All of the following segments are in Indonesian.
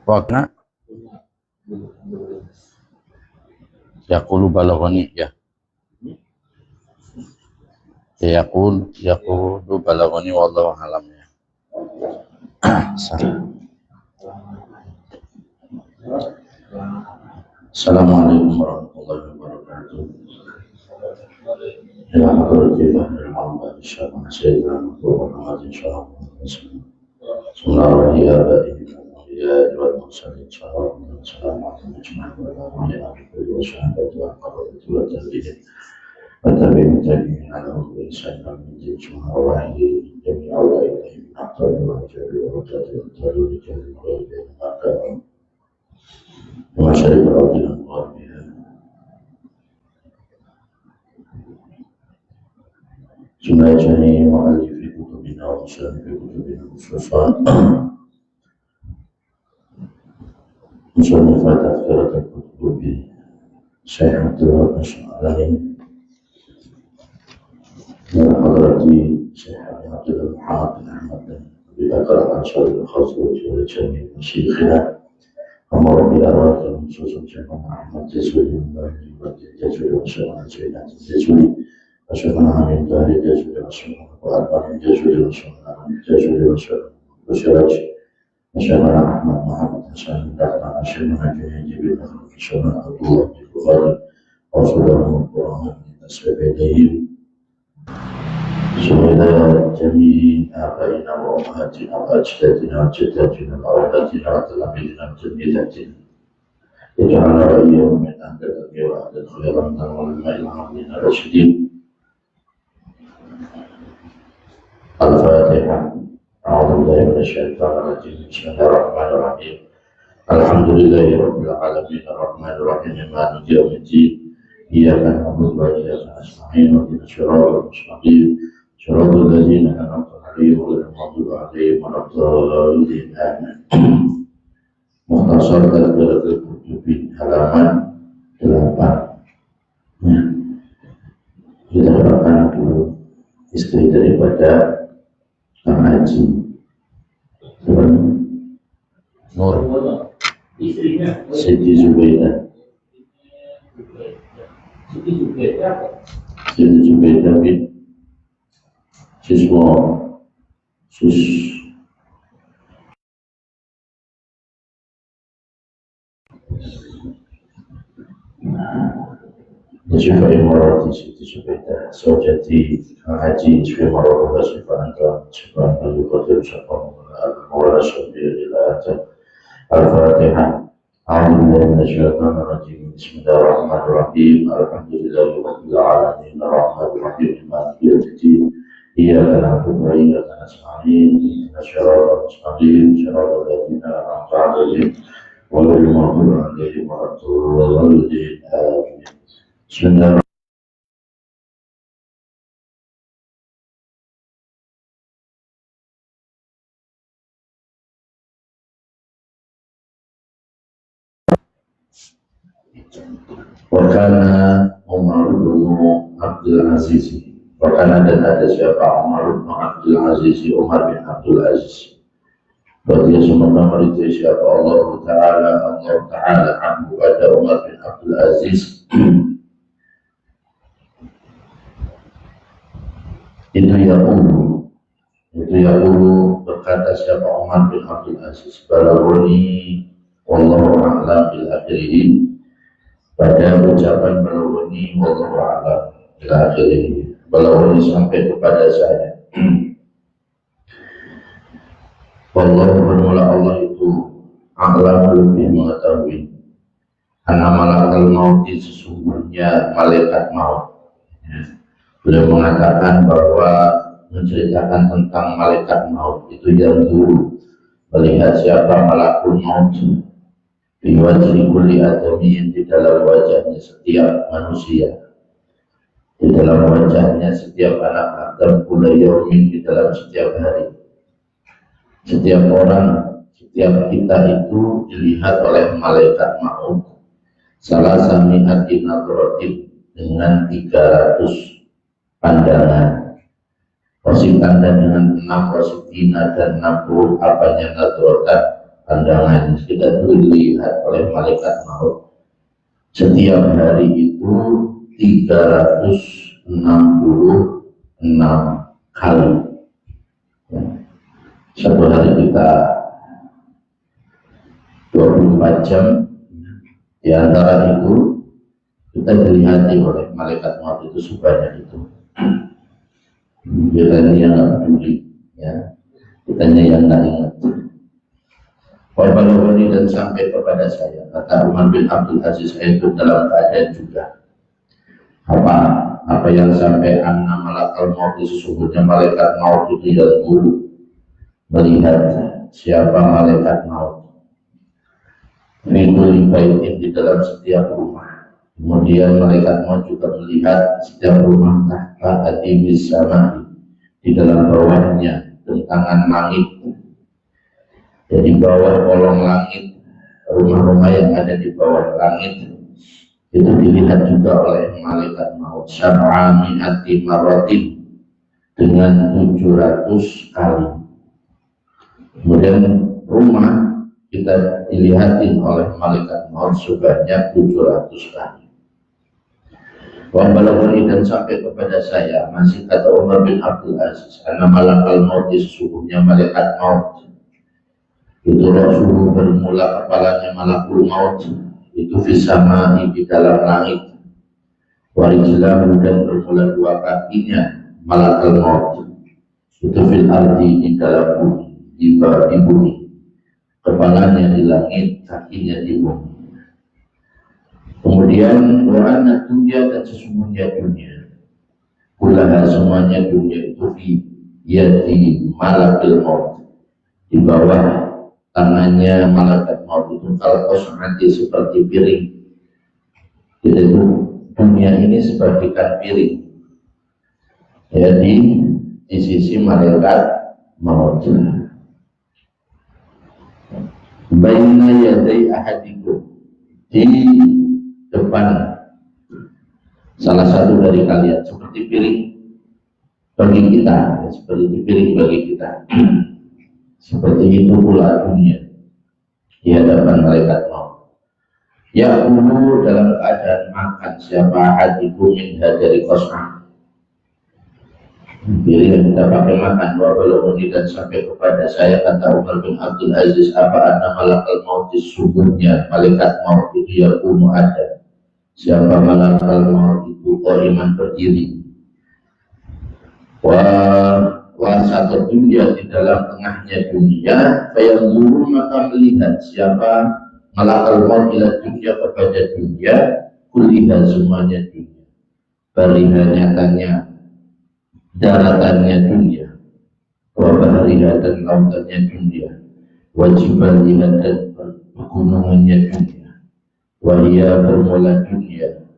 Wakna yaqulu balaghani ya. Yaqulu balaghani wallahu alam ya. Assalamualaikum warahmatullahi wabarakatuh. Ya Alhamdulillah, insyaallah sayyidina Muhammad insyaallah. Bismillahirrahmanirrahim. Ya ayyuhal mursalin assalamu alaikum warahmatullahi wabarakatuh. وتابعين تابعين على إنسان من جنس وعيه جميع أولئك من أقطار الوجه وتابعين لجميع بين مكان ومشارق الأرض ومغربها ثم جميع مؤلف كتبنا ومصنف كتبنا خصوصا مصنف تذكرة الكتب شيخ عبد الله الشعراني حضرتي شيخ عبد الله محمد بن أحمد بن بكر الأنصاري الخزرجي ولجميع مشايخنا ومر بأرواحهم خصوصا شيخنا أحمد الجزولي الجزولي وشيخنا زينات الجزولي وشيخنا عميد دار الجزولي وشيخنا وألبان الجزولي وشيخنا الجزولي وشيخنا وشيخنا أحمد محمد حسن الدخل وشيخنا جنيد بن وشيخنا عبد الله بن البخاري وصلهم القرآن من أسباب إليهم سمعنا جميع آبائنا وأمهاتنا وأجدادنا وجداتنا وأولادنا وتلاميذنا وتلميذاتنا اجعلنا وإياهم من أهل الأمر وأهل الخير من العلماء العاملين الراشدين. الفاتحة. أعوذ بالله من الشيطان الرجيم. بسم الله الرحمن الرحيم. الحمد لله رب العالمين الرحمن الرحيم مالك يوم الدين. إياك نعبد وإياك نستعين اهدنا الصراط المستقيم صراط الذين أنعمت عليهم غير المغضوب عليهم ولا الضالين آمين. Mukhtasar Tazkiratul Qurtubi halaman 8. Kita doakan dulu istri daripada Kang Haji Nur Siti Zubaidah bin siswa Syifa Imarati Siti Zubaidah Sojati Haji Syifa Imarati Syifa Anta Syifa Anta Yukadir Syifa Al-Mawla Syabir Al-Atam Al-Fatihah. A'udzu billahi minasyaitonir rajim. Bismillahirrahmanirrahim. Alhamdulillahi rabbil alamin arrahmanir rahim maliki yaumiddin. Iyyaka na'budu wa iyyaka nasta'in ihdinas siratal mustaqim siratal ladzina an'amta 'alaihim ghairil maghdubi 'alaihim waladdallin. Amin. Bismillahirrahmanirrahim. Wakana Umar bin Abdul Aziz. Wakana dan ada siapa Umar bin Abdul Aziz, Umar bin Abdul Aziz. Berarti semoga itu siapa Allah Ta'ala anhu pada Umar bin Abdul Aziz. Itu yaqulu berkata siapa Umar bin Abdul Aziz, balaghani wallahu a'lam bil akhirih. Pada ucapan balaghani wallahu a'lam bil akhirih, balaghani sampai kepada saya. Wallahu bermula Allah itu a'lam lebih mengetahui. Anna malakal maut sesungguhnya malaikat maut. Beliau mengatakan bahwa menceritakan tentang malaikat maut itu yang dulu melihat siapa malakul maut di wajah kulli adami, di dalam wajahnya setiap manusia, di dalam wajahnya setiap anak Adam, kulli yaumin, di dalam setiap hari. Setiap orang, setiap kita itu dilihat oleh malaikat maut salah sami'ati nadrotin, dengan 300 pandangan. Wasitanda dengan 6 wasitina dan 60 apanya nadrotan pandangan kita dilihat oleh malaikat maut setiap hari itu 366 kali. Satu hari kita 24 jam, di antara itu kita dilihati oleh malaikat maut itu sebanyak itu. Kitanya yang nggak peduli, ya, kitanya yang nggak ingat. Wabalawani dan sampai kepada saya, kata Umar bin Abdul Aziz, itu dalam keadaan juga apa yang sampai anna malakal maut, sesungguhnya malaikat maut itu yang dulu melihat siapa malaikat maut Fikul baitin di dalam setiap rumah. Kemudian malaikat maut juga melihat setiap rumah tahta adibis sama di dalam bawahnya bentangan langit. Jadi bawah kolong langit, rumah-rumah yang ada di bawah langit itu dilihat juga oleh malaikat maut sab'ami'ati maratin dengan 700 kali. Kemudian rumah kita dilihatin oleh malaikat maut sebanyak 700 kali. Wabalawani dan sampai kepada saya, masih kata Umar bin Abdul Aziz, karena malakal maut sesungguhnya malaikat maut itu Rasul bermula kepalanya malakul maut itu fisamai di dalam langit, warijlahu dan bermula dua kakinya malakul maut itu fil ardi di dalam bumi, di bumi, kepalanya di langit, kakinya di bumi. Kemudian wa'anna dunia dan sesungguhnya dunia, kulaha semuanya dunia itu fi yadi malakul maut, di bawah tangannya malaikat maut itu kalau kosongati seperti piring. Jadi dunia ini sebagaikan piring. Jadi di sisi malaikat maut. Baina yadai ahadikum, di depan salah satu dari kalian, seperti piring bagi kita, seperti piring bagi kita. Seperti itu pula dunia di hadapan malaikat maut. Ya ulu dalam keadaan makan siapa hadiku minha dari kosmah. Pilih yang kita pakai makan. Wabalawani dan sampai kepada saya, kata Umar bin Abdul Aziz, apa anna malakal maut sesungguhnya malaikat maut itu ya ulu ada. Siapa malakal maut itu qaiman berdiri. Wasat dunia di dalam tengahnya dunia, kayak guru maka melihat siapa malakal maut ila dunia kepada dunia, kulihat semuanya dunia, barihanyatannya daratannya dunia, wabahriha dan lautannya dunia, wajibaliha dan pegunungannya dunia, wahia bermula dunia.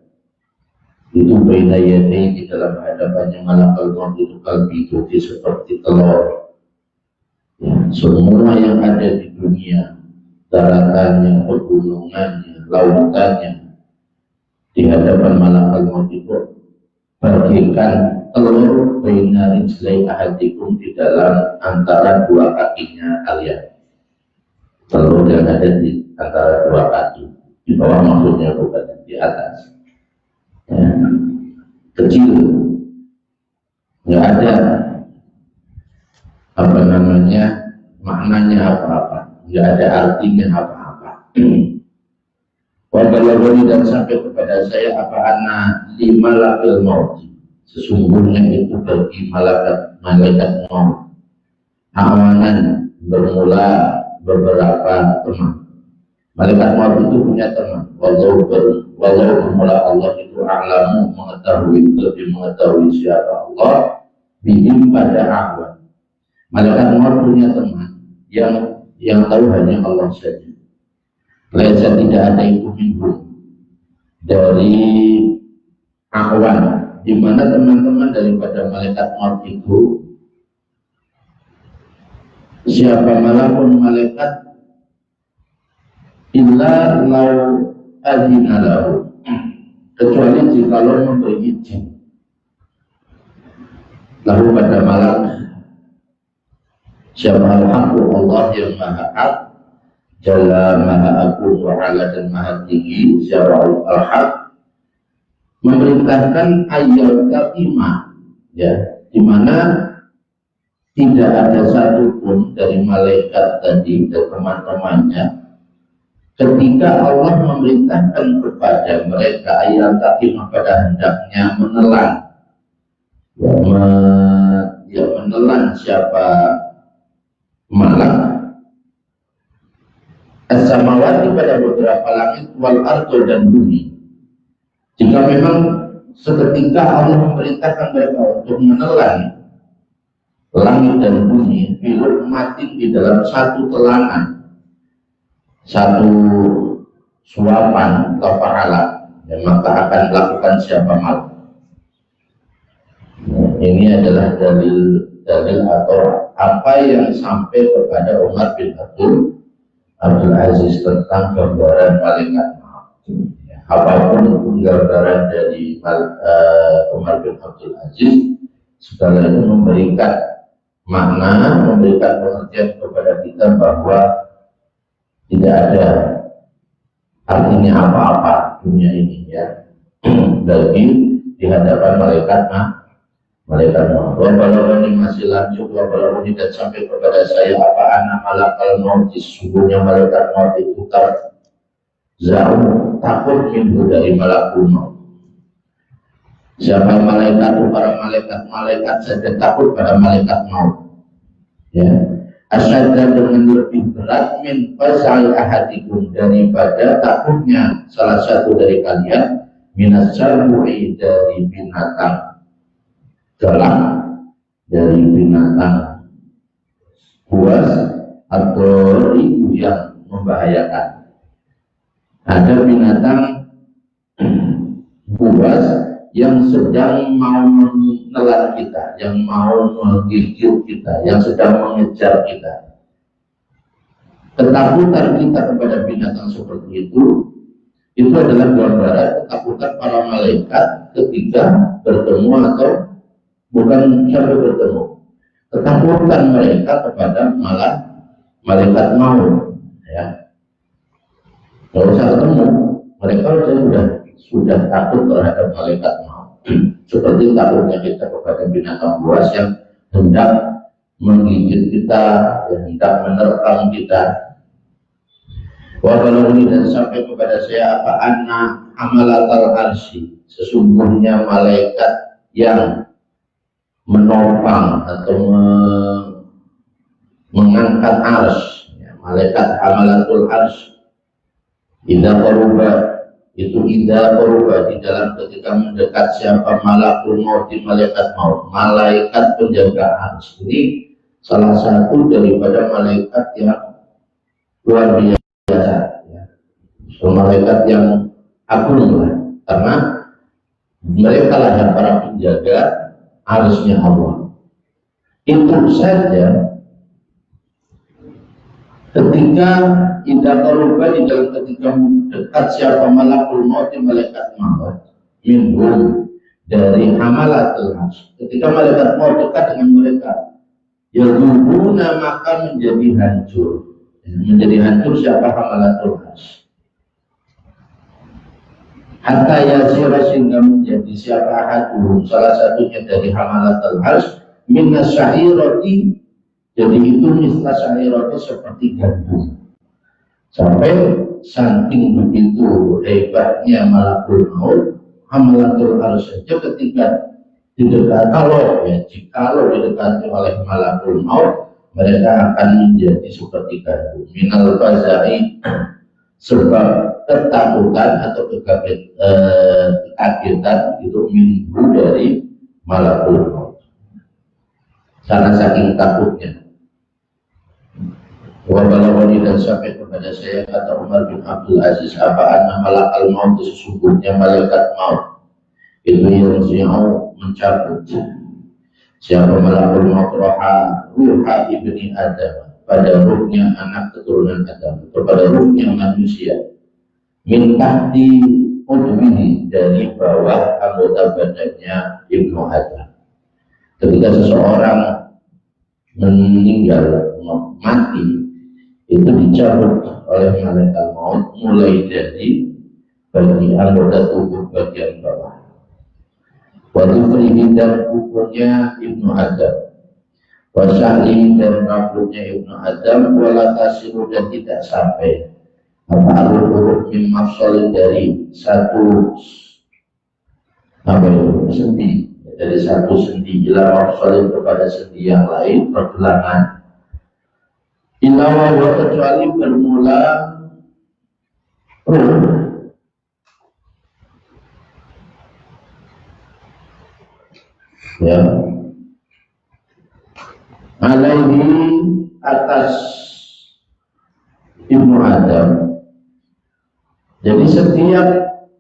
Itu baina yadai di dalam hadapannya malakal maut itu kalbi itu seperti telur. Ya, semua yang ada di dunia, daratannya, pegunungannya, lautannya, di hadapan malakal maut itu bagaikan telur baina rijlai ahadikum di dalam antara dua kakinya kalian. Telur yang ada di antara dua kaki, di bawah maksudnya bukan di atas. Ya, kecil, nggak ada apa namanya maknanya apa-apa, nggak ada artinya apa-apa. Wabalawani dan sampai kepada saya apa anna lima lakil maut, sesungguhnya itu bagi malaikat maut awanan bermula beberapa teman. Malaikat maut itu punya teman. Walau bermula Allah itu a'lamu mengetahui, lebih mengetahui siapa Allah bihim pada awan. Malaikat maut punya teman yang tahu hanya Allah saja. Laisa tidak ada itu minggu dari awan, di mana teman-teman daripada malaikat maut itu siapa malapun malaikat illa lau adina lahu, kecuali jikalau memberi izin lalu pada malak siapa al-haqqu Allah yang maha hak Jalla Maha Agung wa Ala dan Maha Tinggi Syara'ul Al-Haq memerintahkan ayat kalimah, ya, di mana tidak ada satupun dari malaikat tadi dan teman-temannya ketika Allah memerintahkan kepada mereka ayat kalimah pada hendaknya menelan, ya, menelan siapa malak as-samawati pada beberapa langit wal ardo dan bumi. Jika memang seketika Allah memerintahkan mereka untuk menelan langit dan bumi, biluk mati di dalam satu telangan, satu suapan lafahala, ya, maka akan melakukan siapa malu. Ini adalah dalil atau apa yang sampai kepada Umar bin Abdul Aziz tentang gambaran malaikat maut. Ya, apapun gambaran dari Umar bin Abdul Aziz, segala itu memberikan makna, memberikan pengertian kepada kita bahwa tidak ada artinya apa-apa dunia ini, ya, bagi di hadapan malaikat maut. Walau ini masih lanjut, walau ini dan sampai kepada saya apa anak malakal maut, sesungguhnya malaikat maut itu takut hindu dari malakul maut. Siapa malaikat itu para malaikat saja takut pada malaikat maut, ya, asyadda dengan lebih berat min fasal ahadikum daripada takutnya salah satu dari kalian minas syarbu'i dari binatang galak, dari binatang buas atau itu yang membahayakan. Ada binatang buas yang sedang mau menelan kita, yang mau menggigit kita, yang sedang mengejar kita. Ketakutan kita kepada binatang seperti itu adalah gambaran ketakutan para malaikat ketika bertemu atau bukan sampai bertemu, ketakutan mereka kepada malaikat maut, ya. Kalau usah ketemu, mereka sudah takut terhadap malaikat maut. Seperti takutnya kita kepada binatang buas yang hendak menggigit kita, yang hendak menerkam kita. Walau ini dan sampai kepada saya apa anna amalatal arsy, sesungguhnya malaikat yang menopang atau mengangkat ars, ya, malaikat amalatul ars, idza qaruba itu idza qaruba di dalam ketika mendekat siapa malakul maut, malaikat maut, malaikat penjaga ars. Ini salah satu daripada malaikat yang luar biasa, ya. So, malaikat yang agung lah, karena mereka lah yang para penjaga harusnya Allah. Itu saja ketika indah koruba di dalam ketika dekat siapa malakul maut, malaikat maut minhum dari amalatul ars, ketika malaikat maut dekat dengan mereka, yadubuna maka menjadi hancur siapa amalatul ars, hatta yasira sehingga menjadi siapa haduhum salah satunya dari hamalatul ars minas syahirati, jadi itu mislah syahirati seperti gandum, sampai saking begitu hebatnya malakul maut hamalatul ars saja ketika didekat, jikalau didekati oleh malakul maut mereka akan menjadi seperti gandum minal bazai, sebab ketakutan atau kekagetan itu minggu dari malakul maut, karena saking takutnya. Wabalawani dan sampai kepada saya kata Umar bin Abdul Aziz apa anna malakal maut, sesungguhnya malaikat maut itu yang mencabut siapa malakul maut ruha ibni Adam, pada ruhnya anak keturunan Adam, kepada ruhnya manusia, minta di udwini dari bawah anggota badannya Ibnu Adam. Ketika seseorang meninggal, mati, itu dicabut oleh malaikat maut mulai dari bagian anggota tubuh bagian bawah. Waktu Fridi dan kukunya Ibnu Adam, wasahli dan rambutnya Ibnu Adam, walatasiru dan tidak sampai apa huruf min mafsal dari satu sendi, dari satu sendi ila mafsal kepada sendi yang lain pergelangan. Ilawa wa kecuali bermula ya alaihi atas Ibnu Adam. Jadi setiap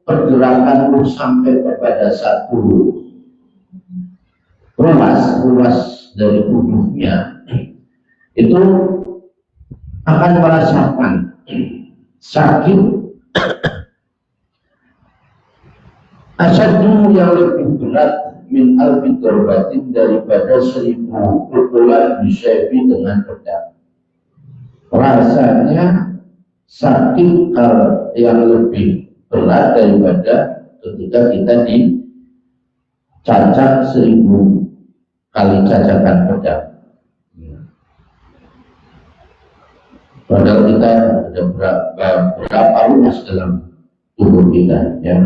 pergerakan ruh sampai kepada satu ruas dari tubuhnya itu akan merasakan sakit asyadu yang lebih berat min alfi dorbatin daripada 1000 pukulan bisyaifi dengan pedang. Rasanya sakit yang lebih berat daripada ketika kita dicacak 1000 kali cacakan pedang. Padahal kita ada berapa ruas dalam tubuh kita, ya.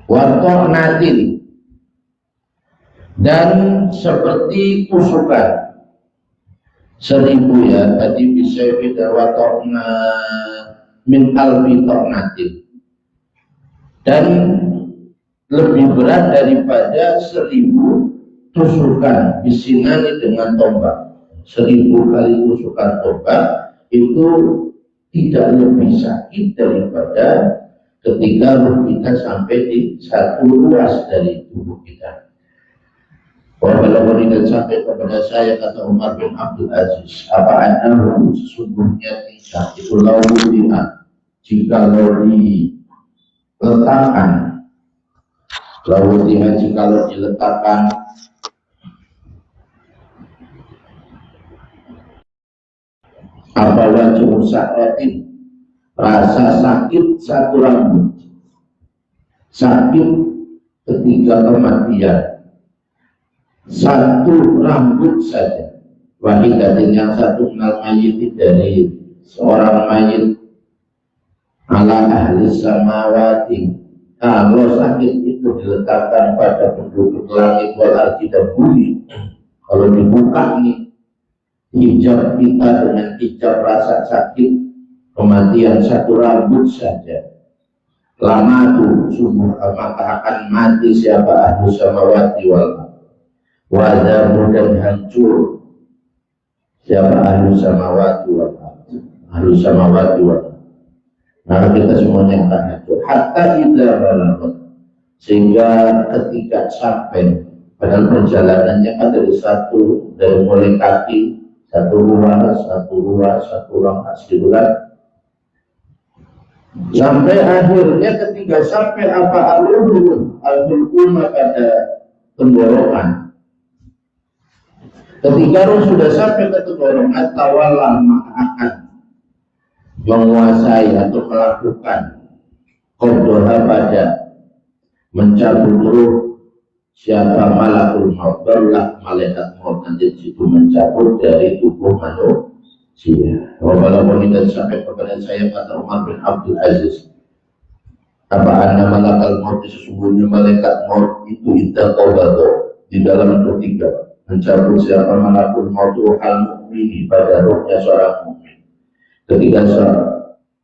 Watornatin dan seperti tusukan 1000 ya tadi bisa kita watorna min alfi tornatin dan lebih berat daripada 1000 tusukan bisinani dengan tombak. 1000 kali tusukan tombak itu tidak lebih sakit daripada ketika ruh kita sampai di satu ruas dari tubuh kita. Walau tidak sampai kepada saya, kata Umar bin Abdul Aziz, apa anahu sesungguhnya tidak itu laudian jika diletakkan. Laudian jika diletakkan apa wajah sakit, rasa sakit satu rambut, sakit ketika kematian satu rambut saja, wahidatin yang satu minal mayit dari seorang mayit ala ahli samawati. Kalau sakit itu diletakkan pada penduduk langit wal ardi dan bumi, kalau dibuka nih hijab kita dengan hijab rasa sakit kematian satu rambut saja, lama tuh sungguh maka akan mati siapa ahli samawati wal wadamu dan hancur siapa ahli samawati wal ahli samawati wal. Nah kita semuanya akan hancur hatta idza balagat, sehingga ketika sampai padahal perjalanannya kan dari mulai kaki satu ruas gitu kan, sampai akhirnya ketika sampai apa al-hulquma pada tenggorokan. Ketika ruh sudah sampai ke tenggorokan, tawalla maka akan menguasai atau melakukan qadha pada mencabut ruh siapa malakul maut, barulah malaikat maut nanti itu mencabut dari tubuh manusia. Walaupun tidak sampai kepada saya, kata Umar bin Abdul Aziz, apa anna malakal maut, sesungguhnya malaikat maut itu idza qabada di dalam ketika mencabut siapa malakul maut ruhal mukmini pada ruhnya seorang mukmin. Ketika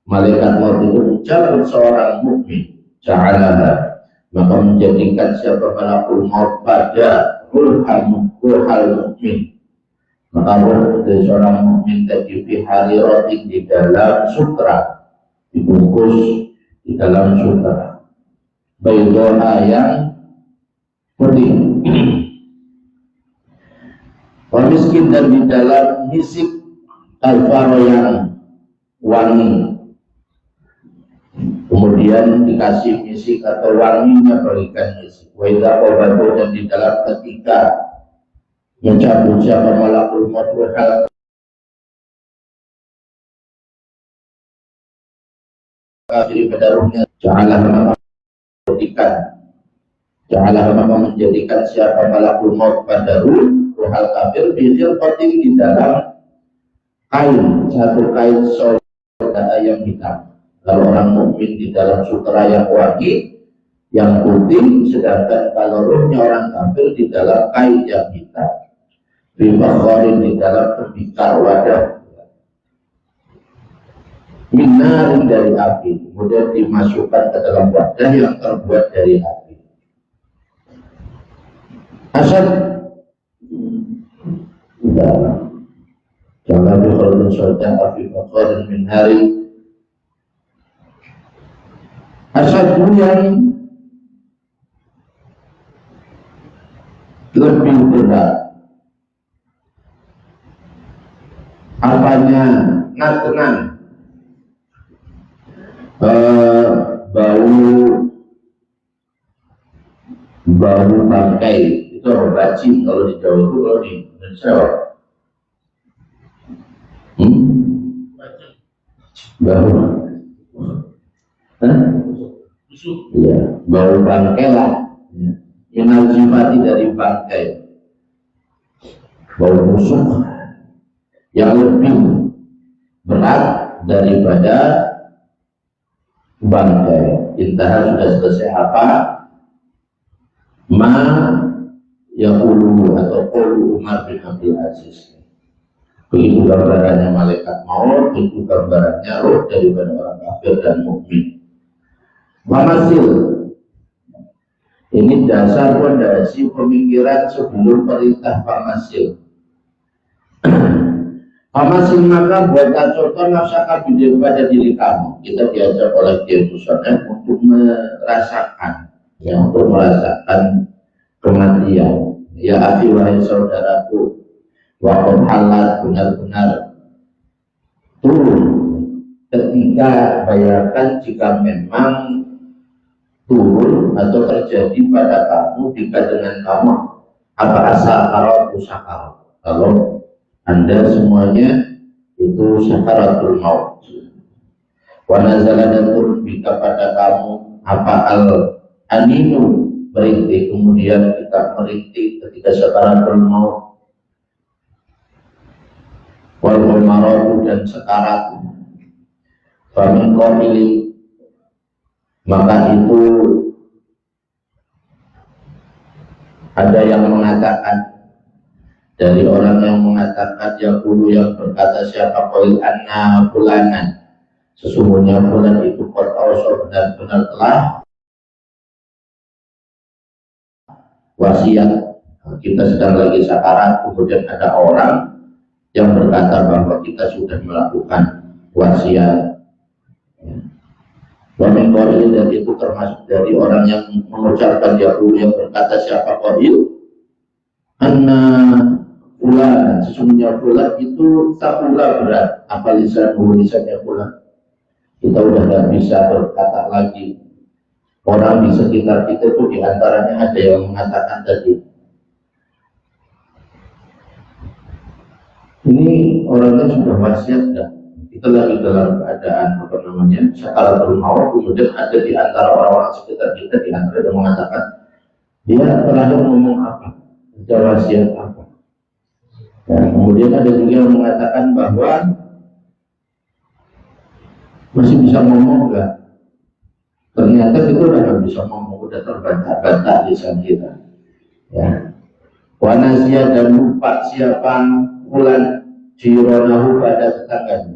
malaikat maut itu mencabut seorang mukmin, ja'alaha maka menjadikan siapa malakul maut pada ruhal mukmin, maka ruh dari seorang mukmin tadi fi hariratin di dalam sutra, dibungkus di dalam sutra baydoha yang putih, wa miskin dan di dalam misik alfaro yang wangi. Kemudian kemudian dikasih misi atau wanginya bagikan misi. Wa idza qabadu, dan di dalam ketika mencabut siapa malakul maut hal kafir pada ruhnya, maka menjadikan siapa malakul maut pada ruh hal kafir bihil qatil, di dalam kain, satu kain soda yang hitam. Kalau orang mukmin di dalam sutera yang wangi yang putih, sedangkan kalau ruhnya orang kafir di dalam kain yang hitam. Bimakhorin, di dalam tembikar wadah minarin, dari api, kemudian dimasukkan ke dalam wadah yang terbuat dari api. Asal jangan dikhawatir soda api fakhorin min hari. Asal yang lebih berat apanya, tenang, bau bangkai itu bacin kalau di Jawa itu, kalau di Indonesia bau ya, bau bangkai lah, minal jifati, dari bangkai, bau busuk yang lebih berat daripada bangkai. Intah, sudah selesai apa ma yaqulu atau qulu Umar bin Abdul Aziz. Begitu gambarannya malaikat maut, itu gambarannya roh daripada orang kafir dan mukmin. Mamasil, ini dasar fondasi pemikiran sebelum perintah Pamasil. Pamasil, maka buatkan contoh nafsaka pada diri kamu. Kita diajak oleh Yesusnya untuk merasakan, untuk merasakan kematian. Ya akhi, wahai saudaraku, waqad halat, benar-benar turun ketika, bayangkan jika memang turun atau terjadi pada kamu, jika dengan kamu apa asal sakaratul, kalau Anda semuanya itu sakaratul maut. Wa nazala, dan turun bika pada kamu apa al aninu, merintih, kemudian kita merintih ketika sakaratul maut. Wal maradu, dan sekarat. Famin qawili, maka itu ada yang mengatakan, dari orang yang mengatakan, yaqulu, yang berkata siapa, qail anna fulanan, sesungguhnya fulan itu qad awsa, benar-benar telah wasiat. Kita sedang lagi sakarat, kemudian ada orang yang berkata bahwa kita sudah melakukan wasiat. Wamin qail, dan itu termasuk dari orang yang mengucapkan yaqulu, yang berkata siapa, qail anna fulan, sesungguhnya fulan itu takula, berat apa lisannya fulan, kita udah nggak bisa berkata lagi. Orang di sekitar kita itu diantaranya ada yang mengatakan tadi, ini orangnya sudah wasiat dah, kita lagi dalam keadaan apa namanya sakaratul maut, kemudian ada di antara orang-orang sekitar kita, di antara yang mengatakan, dia terakhir ngomong apa, ada wasiat apa. Nah, kemudian ada juga yang mengatakan bahwa masih bisa ngomong enggak? Ternyata kita udah nggak bisa ngomong, udah terbantah-bantah lisan kita. Ya. Wanasia, dan lupa siapa fulan jironahu, pada tetangganya.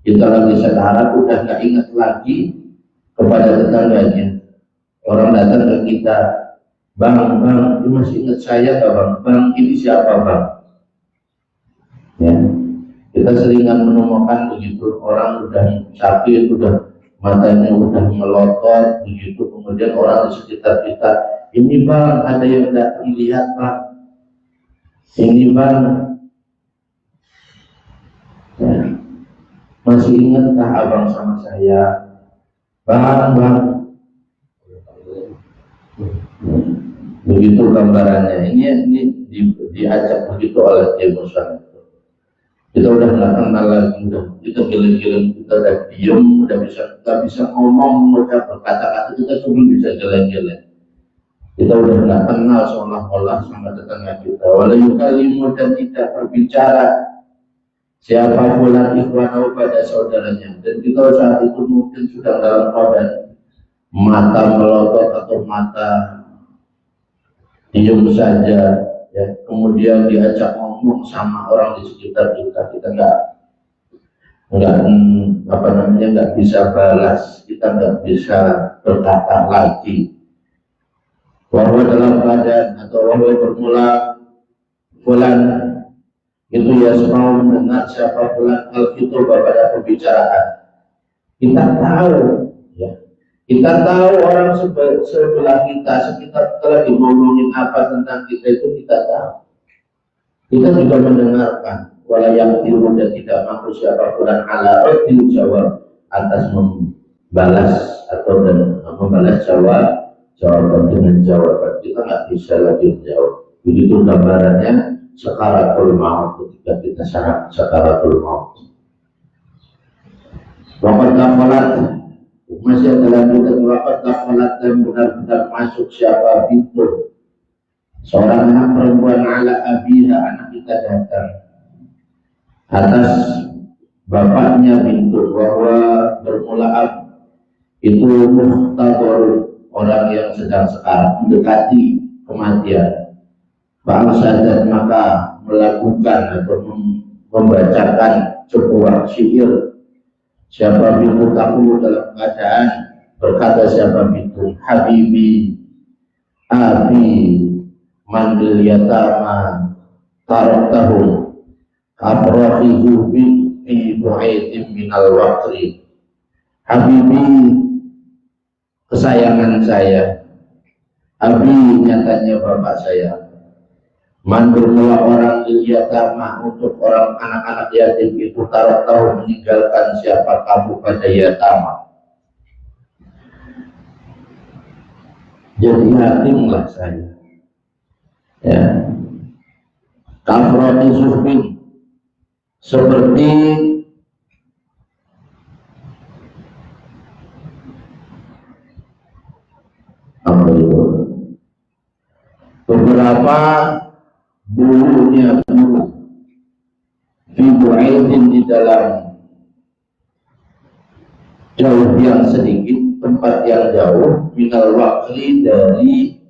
Kita lagi sekarang udah nggak ingat lagi kepada tetangganya. Orang datang ke kita, bang, ini masih ingat saya nggak bang? Ini siapa bang? Ya, kita seringan menemukan begitu, orang udah sakit, udah matanya udah melotot begitu, kemudian orang di sekitar kita, ini bang, ada yang datang lihat bang, ini bang, ya, masih ingatkah abang sama saya? Bang. Begitu gambarannya. Ini diajak begitu oleh Kiai Musa. Kita udah nggak kenal lagi, udah kita geleng-geleng, kita udah diem, udah nggak bisa ngomong, udah berkata-kata, kita cuma bisa geleng-geleng. Kita udah nggak kenal seolah-olah sama tetangga kita. Walau kalimu dan tidak berbicara siapa fulan ikhwanahu pada saudaranya. Dan kita saat itu mungkin sudah dalam keadaan mata melotot atau mata diem saja, ya. Kemudian diajak ngomong sama orang di sekitar kita nggak bisa balas, kita nggak bisa berkata lagi. Bahwa dalam keadaan atau bahwa bermula fulan itu ya semua mendengar siapa fulan al-khitbah pada pembicaraan. Kita tahu, ya. Kita tahu orang sebelah kita, sekitar kita lagi ngomongin apa tentang kita itu kita tahu. Kita juga mendengarkan. Walau yang dan tidak mampu siapa fulan ala radil jawab atas membalas atau membalas jawaban dengan jawaban. Kita nggak bisa lagi menjawab. Begitu gambarannya sakaratul maut, ketika kita sakaratul maut. Waqad kafalat, masih ada lanjutan. Waqad kafalat, dan benar-benar masuk siapa pintu seorang anak perempuan ala abiha, anak kita datang atas bapaknya pintu, bahwa bermula itu muhtador, orang yang sedang sekarang mendekati kematian. Bangsa maka melakukan atau membacakan sebuah syair. Siapa bintu takulu, dalam keadaan berkata siapa bintu, habibi abi mandil yatama taraktahu abrahihu bi bu'aitim minal waqri. Habibi, kesayangan saya, abi nyatanya bapak saya, mandullah orang yatama, untuk orang anak-anak yatim itu tahu meninggalkan siapa kamu pada yatama. Jadi yatimlah saya, ya. Kafrati suhbin, seperti apa itu, beberapa bulunya burung, fibu'aidin, di dalam jauh yang sedikit, tempat yang jauh, minal waqli, dari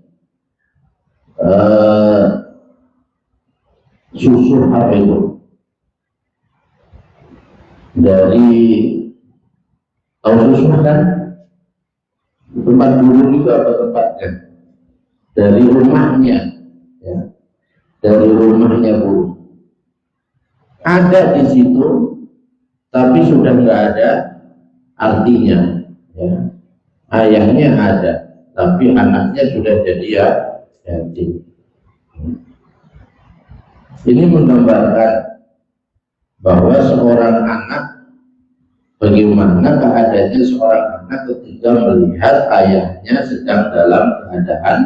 susu apa itu, dari tahu susu kan, tempat burung itu apa tempatnya, dari rumahnya, ya. Dari rumahnya burung ada di situ, tapi sudah nggak ada artinya, ya. Ayahnya ada, tapi anaknya sudah jadi yatim. Ini menggambarkan bahwa seorang anak, bagaimana keadaannya seorang anak ketika melihat ayahnya sedang dalam keadaan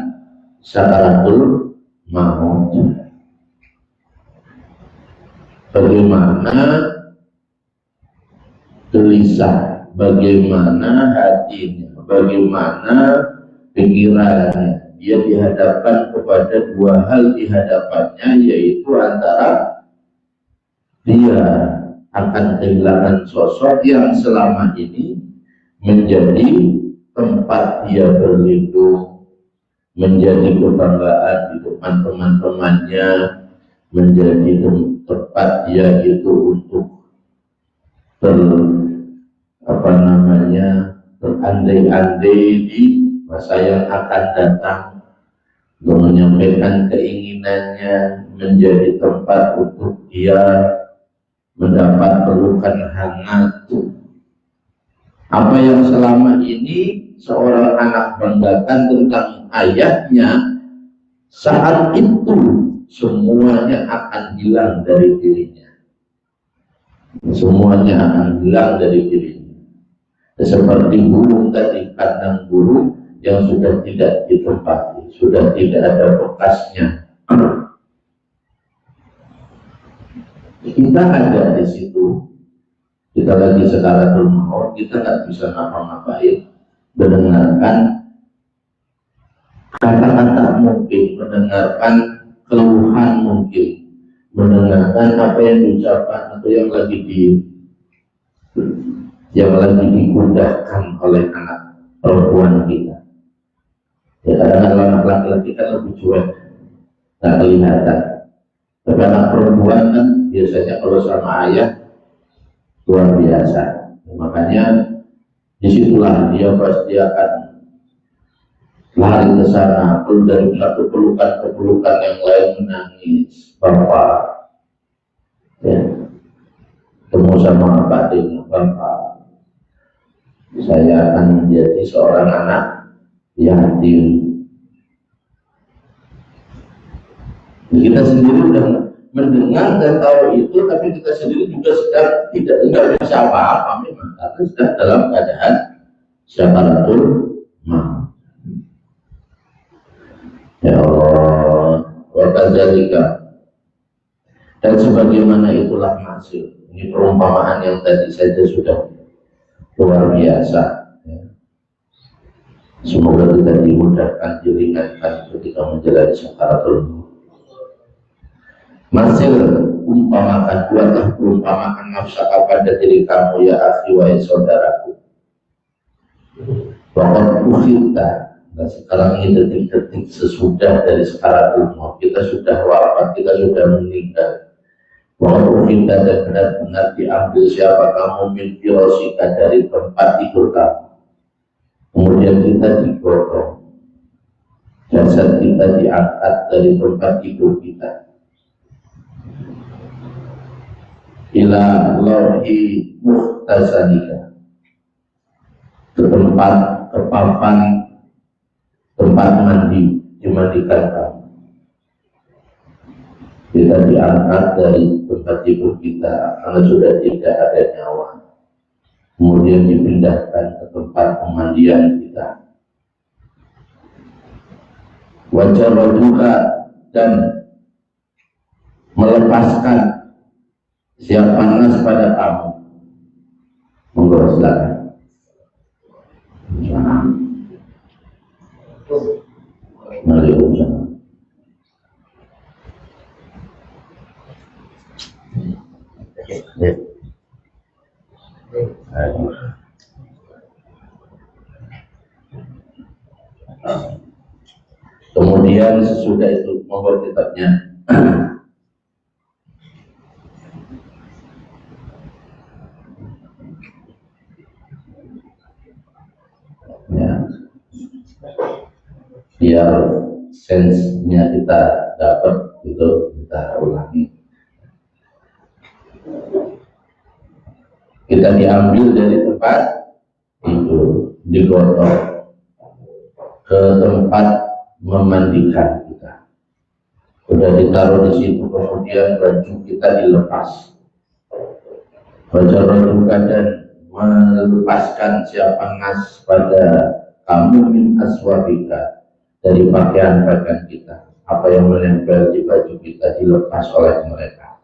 sakaratul maut. Bagaimana gelisah, bagaimana hatinya, bagaimana pikirannya. Dia dihadapkan kepada dua hal di hadapannya, yaitu antara dia akan kehilangan sosok yang selama ini menjadi tempat dia berlindung, menjadi kebanggaan di depan teman-temannya, menjadi tempat dia itu untuk berandai-andai di masa yang akan datang, untuk menyampaikan keinginannya, menjadi tempat untuk dia mendapat pelukan hangat. Apa yang selama ini seorang anak banggakan tentang ayahnya, saat itu semuanya akan hilang dari dirinya. Semuanya akan hilang dari dirinya. Seperti burung tadi, kandang burung yang sudah tidak ditempati, sudah tidak ada bekasnya. Kita ada di situ, kita lagi sekaratul maut, kita nggak bisa ngapa-ngapain, mendengarkan kata-kata mungkin, mendengarkan keluhan mungkin, mendengarkan apa yang diucapkan atau yang lagi digudahkan oleh anak perempuan kita. Ya, kadang-kadang anak laki-laki kan lebih cuek, nggak kelihatan. Tapi anak perempuan kan biasanya kalau sama ayah luar biasa. Makanya disitulah dia pasti akan lari ke sana, dari satu pelukan ke pelukan yang lain menangis. Bapak, ya, ketemu sama adiknya, Bapak, saya akan menjadi seorang anak yatim. Kita sendiri sudah mendengar dan tahu itu, tapi kita sendiri juga sedang tidak bisa apa-apa memang, karena sudah dalam keadaan syakaratul maut. Ya Allah, wa kadzalika, dan sebagaimana itulah masih. Ini perumpamaan yang tadi saja sudah luar biasa. Ya. Semoga kita dimudahkan, diringankan ketika menjalani syakaratul maut. Masih umpamakan, buatlah perumpamaan nafsaka pada diri kamu ya akhi wahai saudaraku. Bahwa kita, nah sekarang ini detik-detik sesudah dari sekarang maut, kita sudah wafat, kita sudah meninggal. Bahwa kita dan benar-benar diambil siapa kamu min firasika dari tempat tidur kamu. Kemudian kita digotong, jasad kita diangkat dari tempat tidur kita. Ila lauhi muhtasanika, ke tempat, ke papan tempat mandi, dimandikan kamu. Kita diangkat dari tempat tidur kita karena sudah tidak ada nyawa, kemudian dipindahkan ke tempat pemandian kita. Wajah juga dan melepaskan siap panas pada kamu. Monggo silakan. Waalaikumsalam. Kemudian sesudah itu monggo kitabnya. Ya, biar sense-nya kita dapat itu kita ulangi. Kita diambil dari tempat itu, digotong ke tempat memandikan kita. Sudah ditaruh di situ, kemudian baju kita dilepas. Wajarah juga dan melepaskan siapa nas pada kamu min aswabika, dari pakaian-pakaian kita. Apa yang menempel di baju kita dilepas oleh mereka.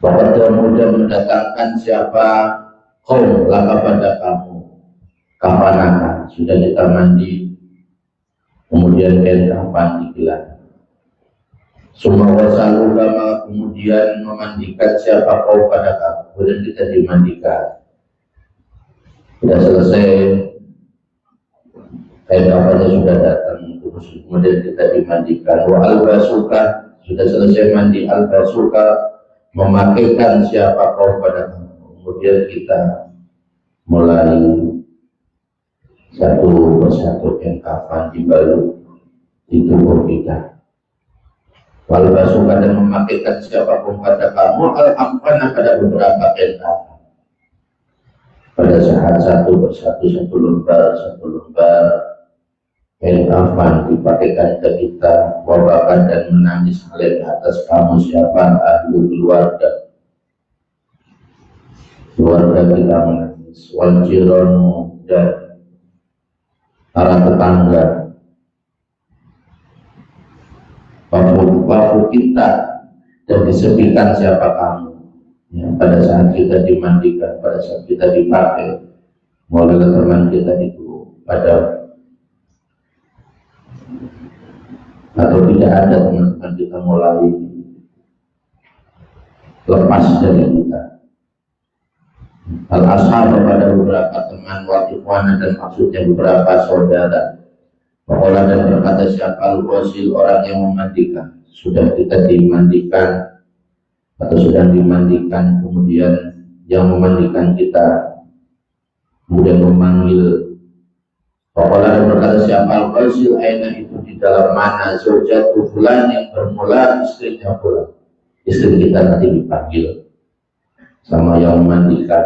Bahwa kemudian mendatangkan siapa kaum laka pada kamu, kapanaka, sudah kita mandi, kemudian kain kapan digelar. Semua wasalu lama, kemudian memandikan siapa kaum pada kamu, kemudian kita dimandikan. Sudah selesai, kain kapannya sudah datang, terus kemudian kita dimandikan. Wa albasuka, sudah selesai mandi, albasuka, memakaikan siapa kaum pada kamu, kemudian kita mulai satu persatu kain kafan dibalut di tubuh kita. Walau basuka dan memakaikan siapa kaum pada kamu al-amfana pada beberapa kain kafan. Pada saat satu persatu, satu lembar kain kafan dipakaikan ke kita, wabakan dan menangis oleh atas kamu siapa ahli keluarga kita menangis. wal jiranu, dan para tetangga. Wafu kita, dan disepikan siapa kamu ya, pada saat kita dimandikan, pada saat kita dipakai oleh teman kita itu, pada atau tidak ada teman-teman kita mulai lepas dari kita. Al-ashab pada beberapa teman, wal ikhwana, dan maksudnya beberapa saudara. Pakola, dan berkata siapa al-ghusil, orang yang memandikan. Sudah kita dimandikan atau sedang dimandikan, kemudian yang memandikan kita kemudian memanggil. Pakola, dan berkata siapa al-ghusil, aina, itu di dalam mana, zaujatu fulan, yang bermula istrinya fulan. Istri kita nanti dipanggil sama yang memandikan.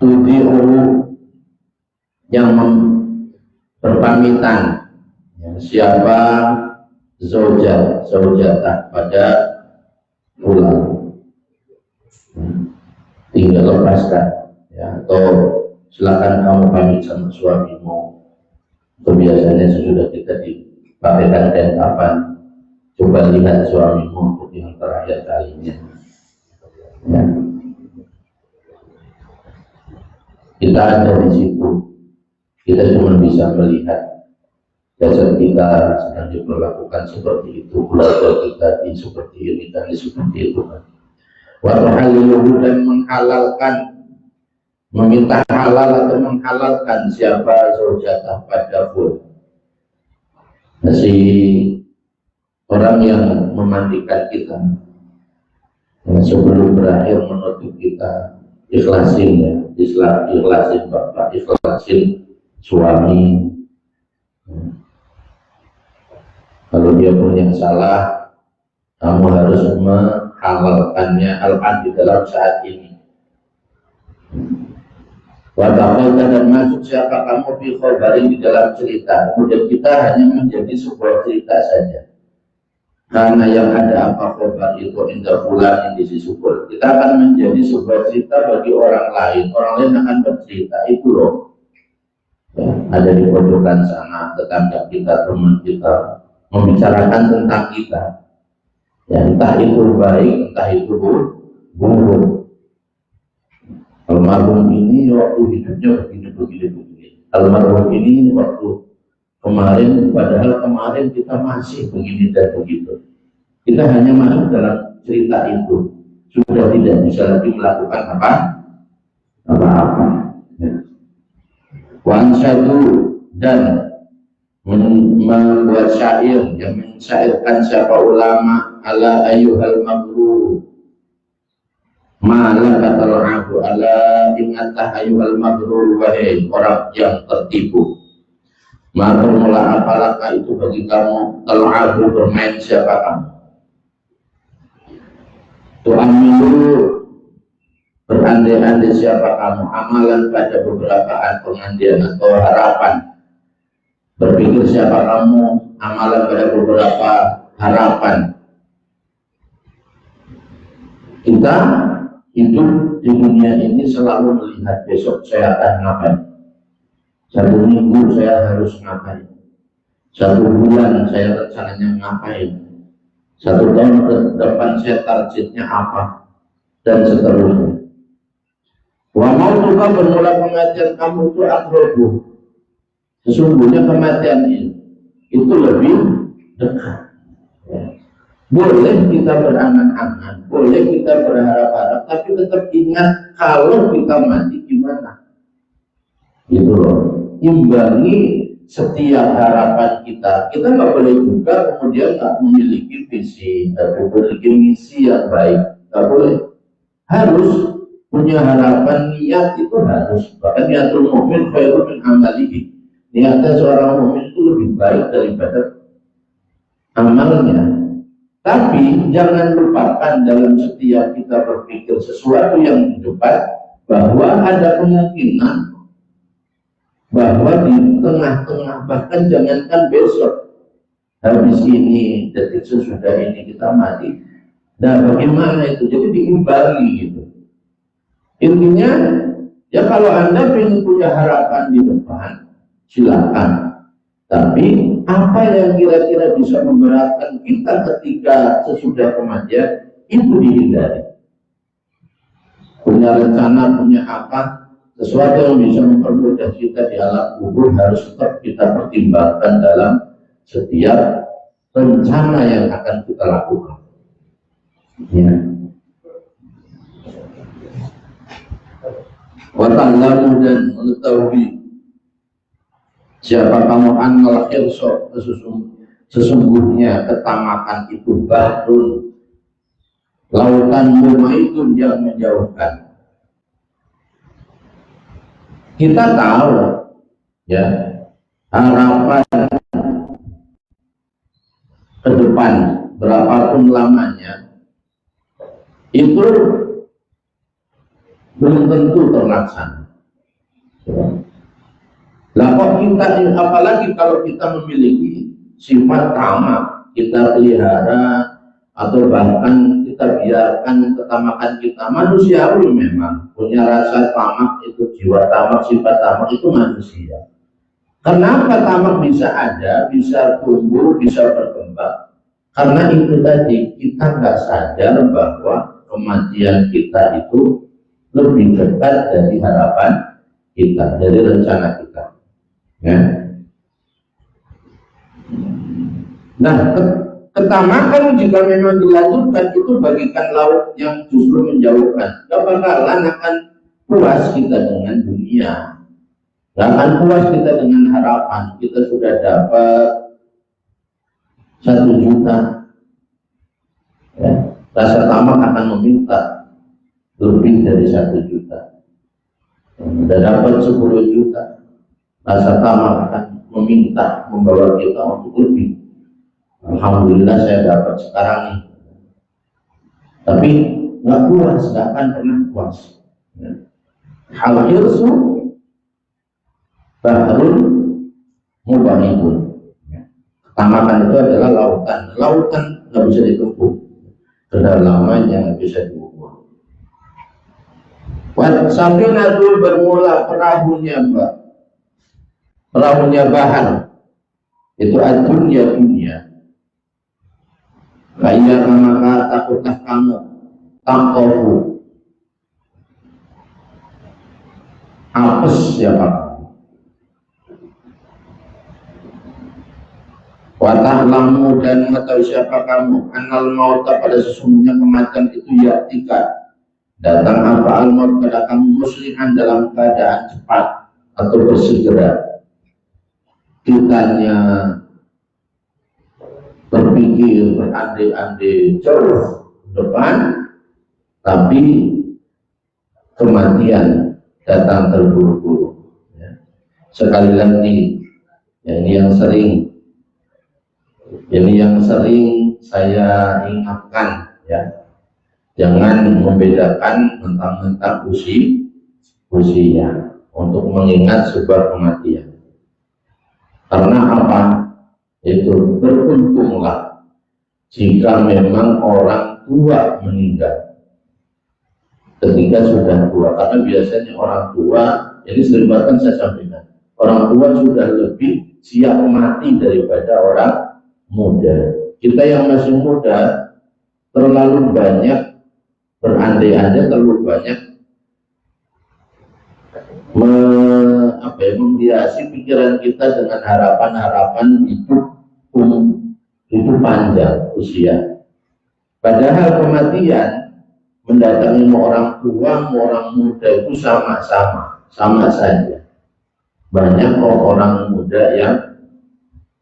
Tudi'u, yang berpamitan ya, siapa zaujatah pada fulan, tinggal lepaskan ya, atau silakan kamu pamit sama suamimu. Kebiasaannya sudah kita dipakaikan kain kapan, coba lihat suamimu untuk yang terakhir kalinya ya. Kita ada di situ, kita cuma bisa melihat jasad kita sedang diperlakukan seperti itu, keluarga kita di seperti ini dan di seperti itu kan. Wa tahliluhu, dan menghalalkan, meminta halal atau menghalalkan siapa zaujatah pada fulan. Si orang yang memandikan kita sebelum berakhir menutup kita, ikhlasin ya, ikhlasin bapak, ikhlasin suami. Kalau dia pun yang salah, kamu harus menghalalkannya al-an di dalam saat ini. Watakolta, dan masuk siapa kamu fi khobarin, di dalam cerita. Kemudian kita hanya menjadi sebuah cerita saja. Karena yang ada apa khobar itu indah bulan di sisi syukur. Kita akan menjadi sebuah cerita bagi orang lain. Orang lain akan bercerita, itu loh ya, ada di pojokan sana tetangga kita, teman kita, membicarakan tentang kita ya, entah itu baik, entah itu buruk. Almarhum ini waktu hidupnya begini. Almarhum ini waktu kemarin, padahal kemarin kita masih begini dan begitu. Kita hanya masuk dalam cerita itu, sudah tidak bisa lagi melakukan apa-apa. Wansatu, dan membuat syair yang mensyairkan siapa ulama, ala ayyuhal mabrur, malah katal aku, ala ingatlah ayyuhal mabrur, wahai orang yang tertipu. Maka mula apalakah itu bagi kamu, tal'abu, bermain siapa kamu. Tu'amilu, berandai-andai siapa kamu, amalan pada beberapa pengandian atau harapan. Berpikir siapa kamu, amalan pada beberapa harapan. Kita hidup di dunia ini selalu melihat besok saya akan ngapain. Satu minggu saya harus ngapain, satu bulan saya rencananya ngapain, satu tahun ke depan saya targetnya apa, dan seterusnya. Wa mautuka, bermula kematian kamu itu akrobu, sesungguhnya kematian ini itu lebih dekat ya. Boleh kita berangan-angan, boleh kita berharap-harap, tapi tetap ingat kalau kita mati gimana. Gitu loh, imbangi setiap harapan kita. Kita nggak boleh juga kemudian nggak memiliki visi, nggak memiliki misi yang baik, nggak boleh. Harus punya harapan, niat itu harus. Bahkan niatul mu'min khairun min amalihi. Niatnya seorang mukmin itu lebih baik daripada amalnya. Tapi jangan lupakan dalam setiap kita berpikir sesuatu yang di depan, bahwa ada kemungkinan bahwa di tengah-tengah, bahkan jangankan besok, habis ini, detik sesudah ini kita mati, Nah, bagaimana itu? Jadi diimbangi gitu. Intinya, ya kalau Anda ingin punya harapan di depan, silakan. Tapi apa yang kira-kira bisa memberatkan kita ketika sesudah kematian itu dihindari. Punya rencana, punya apa, sesuatu yang bisa mempermudah kita di alam kubur harus tetap kita pertimbangkan dalam setiap rencana yang akan kita lakukan. Ya. Wata'lamu dan mengetahui siapa kamu annal hirsa, sesungguhnya ketamakan itu bahrun, lautan mumaitun yang menjauhkan. Kita tahu ya harapan ke depan berapapun lamanya itu belum tentu terlaksana. Lah kok kita, apalagi kalau kita memiliki sifat tamak, kita pelihara atau bahkan kita biarkan ketamakan kita. Manusiawi memang punya rasa tamak, itu jiwa tamak, sifat tamak itu manusia. Kenapa tamak bisa ada, bisa tumbuh, bisa berkembang? Karena itu tadi, kita nggak sadar bahwa kematian kita itu lebih dekat dari harapan kita, dari rencana kita. Ya. Nah, ketamakan jika memang dilanjutkan itu bagikan laut yang justru menjauhkan. Gak bakalan akan puas kita dengan dunia, gak akan puas kita dengan harapan. Kita sudah dapat 1 juta, ya. Rasa tamak akan meminta lebih dari 1 juta. Sudah dapat 10 juta, rasa tamak akan meminta, membawa kita untuk lebih. Alhamdulillah saya dapat sekarang ini, tapi nggak puas, nggak akan pernah puas. Hal hirsu bahrun mubahitun. Ketamakan itu adalah lautan. Lautan nggak bisa ditempuh, kedalamannya nggak bisa diukur. Safinatu bermula perahunya bahar itu dunia. Kaya maka takutlah kamu takofu apes siapa kamu, wata'lamu dan mengetahui siapa kamu, annal mauta pada sesungguhnya kematian itu ya'tika datang apa al-maut pada kamu musliman dalam keadaan cepat atau bersegera. Kitanya berpikir, berandai-andai jauh depan, tapi kematian datang terburu-buru. Ya. Sekali lagi, ya, ini yang sering saya ingatkan, ya, jangan membedakan mentang-mentang usia untuk mengingat sebuah kematian. Karena apa? Itu beruntunglah jika memang orang tua meninggal ketika sudah tua, karena biasanya orang tua, ini sering banget saya sampaikan, orang tua sudah lebih siap mati daripada orang muda. Kita yang masih muda terlalu banyak berandai-andai, terlalu banyak menghiasi pikiran kita dengan harapan-harapan hidup panjang usia. Padahal kematian mendatangi orang tua, orang muda itu sama saja. Banyak orang muda yang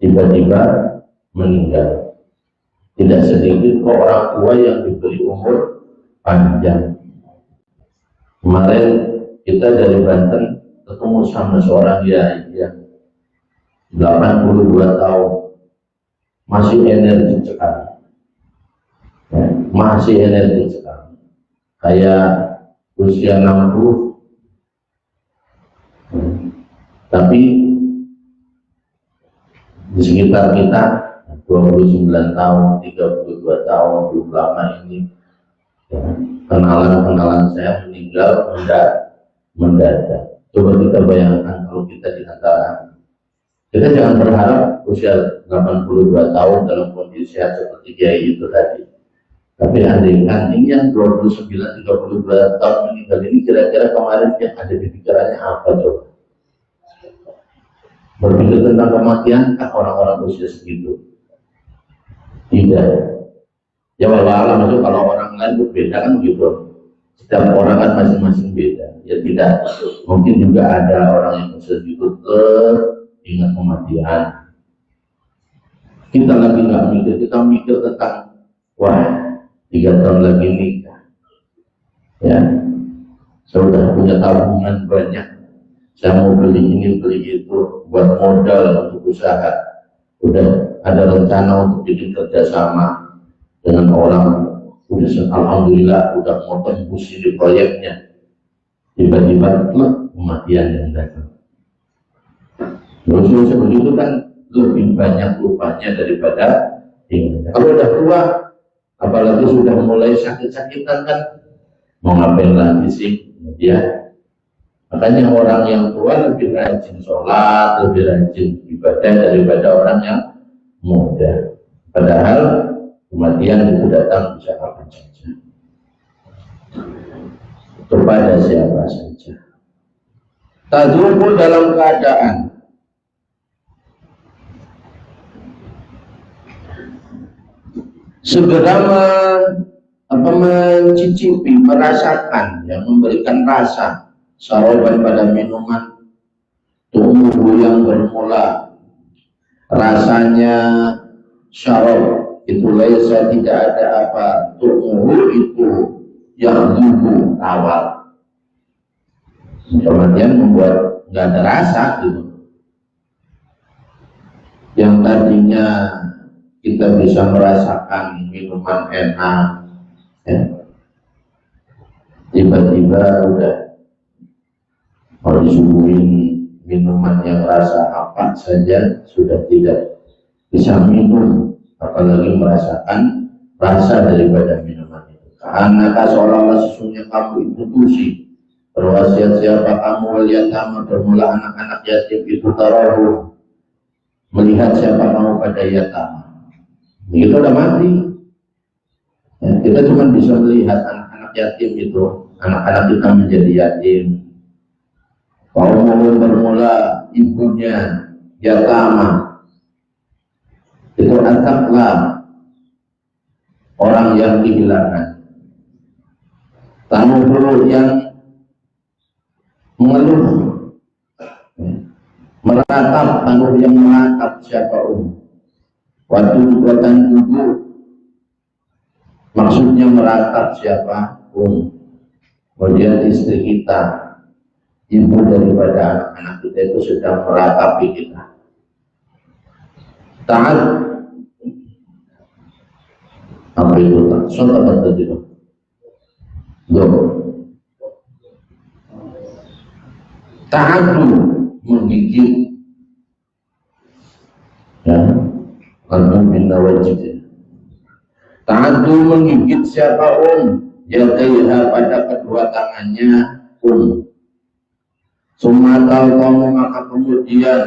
tiba-tiba meninggal. Tidak sedikit orang tua yang diberi umur panjang. Kemarin kita dari Banten ketemu sama seorang yang 82 tahun, masih energi sekali, ya, masih energi sekali, kayak usia 60, tapi di sekitar kita 29 tahun, 32 tahun, belum lama ini ya, kenalan saya meninggal mendadak. Coba kita bayangkan kalau kita di antara, kita jangan berharap usia 82 tahun dalam kondisi sehat seperti Kiai itu tadi. Tapi andaikan ini yang 29, 32 tahun meninggal ini, kira-kira kemarin yang ada di pikirannya apa coba? Berpikir tentang kematian kan orang-orang usia segitu? Tidak. Ya walau maksud kalau orang lain berbeda kan begitu. Setiap orang kan masing-masing beda. Ya tidak. Mungkin juga ada orang yang usia segitu ingat kematian. Kita lagi nggak mikir, kita mikir tentang wah 3 tahun lagi nikah. Ya, saya sudah punya tabungan banyak. Saya mau beli ini, beli itu, buat modal untuk usaha. Udah ada rencana untuk bikin kerjasama dengan orang. Udah alhamdulillah, udah mau tembus di proyeknya. Tiba-tiba kematian yang datang. Terus begitu kan lebih banyak lupanya daripada ini. Kalau udah tua, apalagi sudah mulai sakit-sakitan kan, mau ngapain lagi sih? Ya, makanya orang yang tua lebih rajin sholat, lebih rajin ibadah daripada orang yang muda. Padahal kematian itu datang bisa kapan saja, kepada siapa saja. Tadruku dalam keadaan segera mencicipi, merasakan, yang memberikan rasa saroban pada minuman tumuh yang bermula rasanya syarob itu laisa, tidak ada apa, tumuh itu yang dulu awal. Kematian membuat nggak ada rasa gitu. Yang tadinya kita bisa merasakan minuman enak, ya, tiba-tiba udah kalau disuguhin minuman yang rasa apa saja sudah tidak bisa minum, apalagi merasakan rasa daripada minuman itu. Karena seolah-olah sesungguhnya kamu itu tusi berwasiat siapa kamu waliyatama, bermula anak-anak yatim itu tarahu, melihat siapa kamu pada yatama. Begitu udah mati ya, kita cuma bisa melihat anak-anak yatim itu, anak-anak kita menjadi yatim. Kaum bermula ibunya yatama, itu antaklah orang yang kehilangan. Tanuhul yang mengeluh, meratap, tanuh yang meratap siapa waktu buatan tubuh, maksudnya meratap siapa kemudian istri kita, ibu daripada anak-anak kita itu sedang meratapi kita. Taat apa itu tak? Surat apa tadi? Taatu menggigit, ya, karena bina wajib. Taatu menggigit siapa yadaiha pada kedua tangannya Sumatal kamu maka kemudian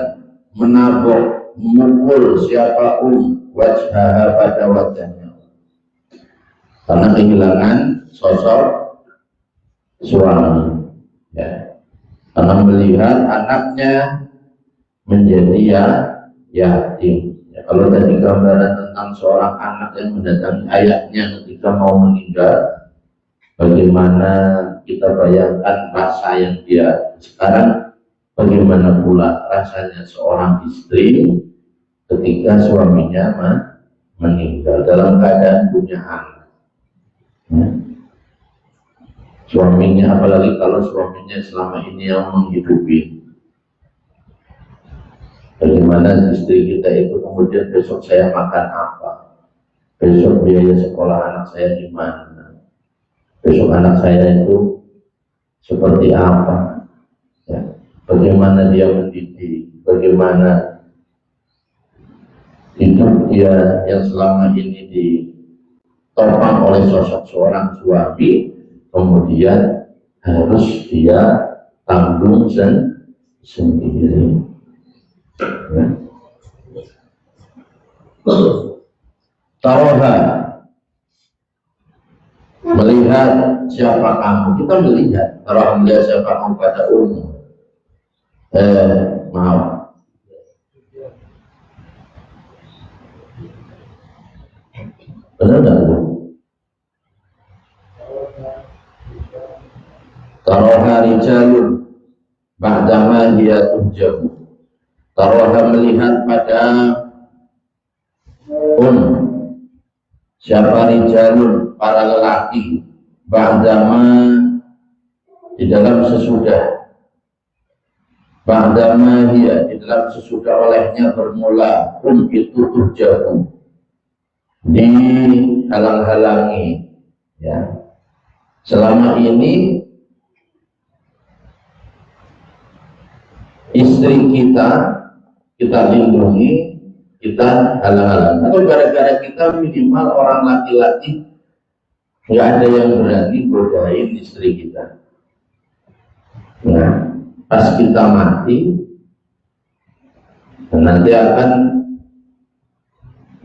menabok, memukul siapa wajhaha pada wajahnya, karena kehilangan sosok suami, ya, karena melihat anaknya menjadi yatim. Ya, kalau tadi gambaran tentang seorang anak yang mendatangi ayahnya ketika mau meninggal, bagaimana kita bayangkan rasa yang dia sekarang, bagaimana pula rasanya seorang istri ketika suaminya meninggal dalam keadaan punya anak, ya. Suaminya, apalagi kalau suaminya selama ini yang menghidupi, bagaimana istri kita itu kemudian besok saya makan apa, besok biaya sekolah anak saya gimana, besok anak saya itu seperti apa, ya, bagaimana dia mendidik, bagaimana hidup dia yang selama ini ditopang oleh sosok seorang suami, kemudian harus dia tanggung sendiri. Ya. Taroha, melihat siapa kamu, kita melihat. Taroha melihat siapa kamu pada umum. Maaf. Benar enggak? Taroha rijalun ba'dama dia tujabu. Taroha melihat pada siapa rijalun, para lelaki, ba'dama di dalam sesudah, ba'dama dia di dalam sesudah olehnya bermula itu tujabu, dihalang-halangi, ya. Selama ini istri kita lindungi, kita halang-halangi, atau gara-gara kita minimal orang laki-laki nggak ada yang berani godain istri kita. Nah, pas kita mati, nanti akan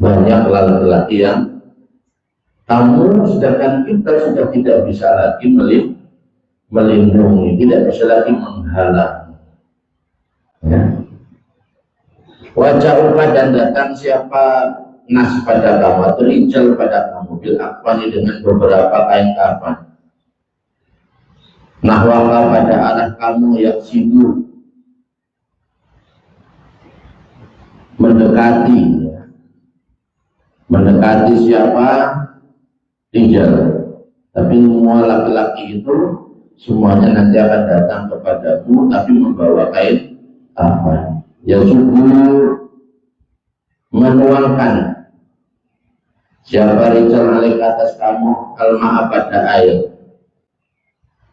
banyak laki-laki yang kamu, sedangkan kita sudah tidak bisa lagi melindungi, tidak bisa lagi menghalang. Ya. Wajah dan datang siapa nas pada kamu atau rijal pada kamu bil akfani dengan beberapa kain kafan. Nahwaka pada arah kamu yang sidu mendekati, ya. Mendekati siapa? Rijal. Tapi semua laki-laki itu semuanya nanti akan datang kepadamu tapi membawa kain kafan. Ya subuh menuangkan siapa rijal alik atas kamu al-ma'a pada air,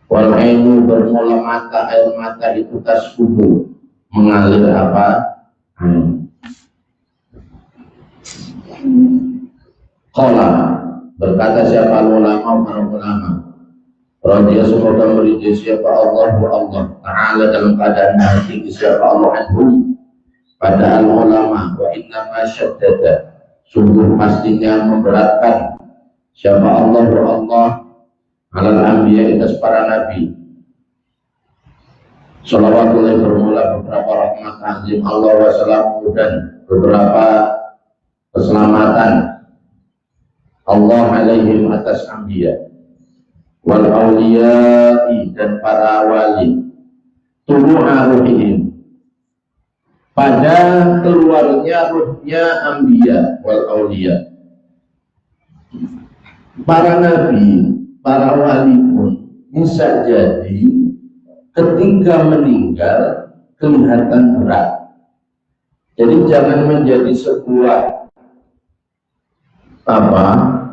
wal ainu bermula mata, air mata itu tasbuhu mengalir apa? Qala berkata siapa ulama, para ulama, radhiya semoga meridai siapa Allah Ta'ala dalam keadaan hati siapa Allah anhum pada ulama, wa inna ma syaddada sungguh pastinya memberatkan siapa Allah alal anbiya atas para nabi. Shalawatullah bermula beberapa rahmat azim Allah wassalamu dan beberapa keselamatan Allah alaihim atas anbiya wal awliya'i dan para wali tulu'a ruhihim pada keluarnya ruhnya anbiya wal awliya. Para nabi, para wali pun bisa jadi ketika meninggal kelihatan berat. Jadi jangan menjadi sebuah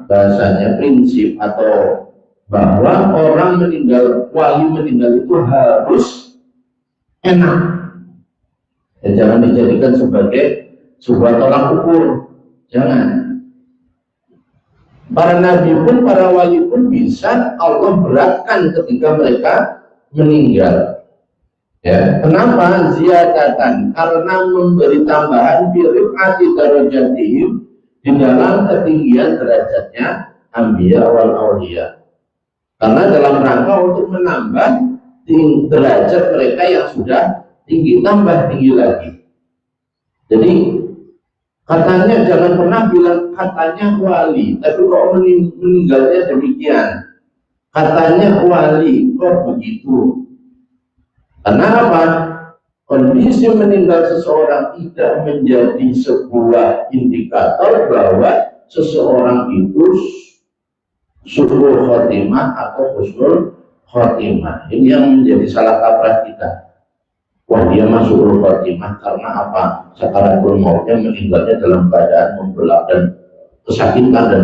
bahasanya prinsip atau bahwa orang meninggal, wali meninggal itu harus enak. Ya, jangan dijadikan sebagai sebuah tolak ukur. Jangan. Para nabi pun, para wali pun bisa Allah beratkan ketika mereka meninggal. Ya, kenapa? Ziyadatan, karena memberi tambahan birifati darajatihim di dalam ketinggian derajatnya anbiya wal auliya. Karena dalam rangka untuk menambah derajat mereka yang sudah tinggi, tambah tinggi lagi. Jadi katanya jangan pernah bilang katanya wali, tapi kok meninggalnya demikian. Katanya wali, kok begitu? Karena apa? Kondisi meninggal seseorang tidak menjadi sebuah indikator bahwa seseorang itu su'ul khotimah atau husnul khotimah. Ini yang menjadi salah kaprah kita. Wah, dia masuk khotimah karena apa? Sakaratul mautnya meninggalnya dalam keadaan membelak dan kesakitan dan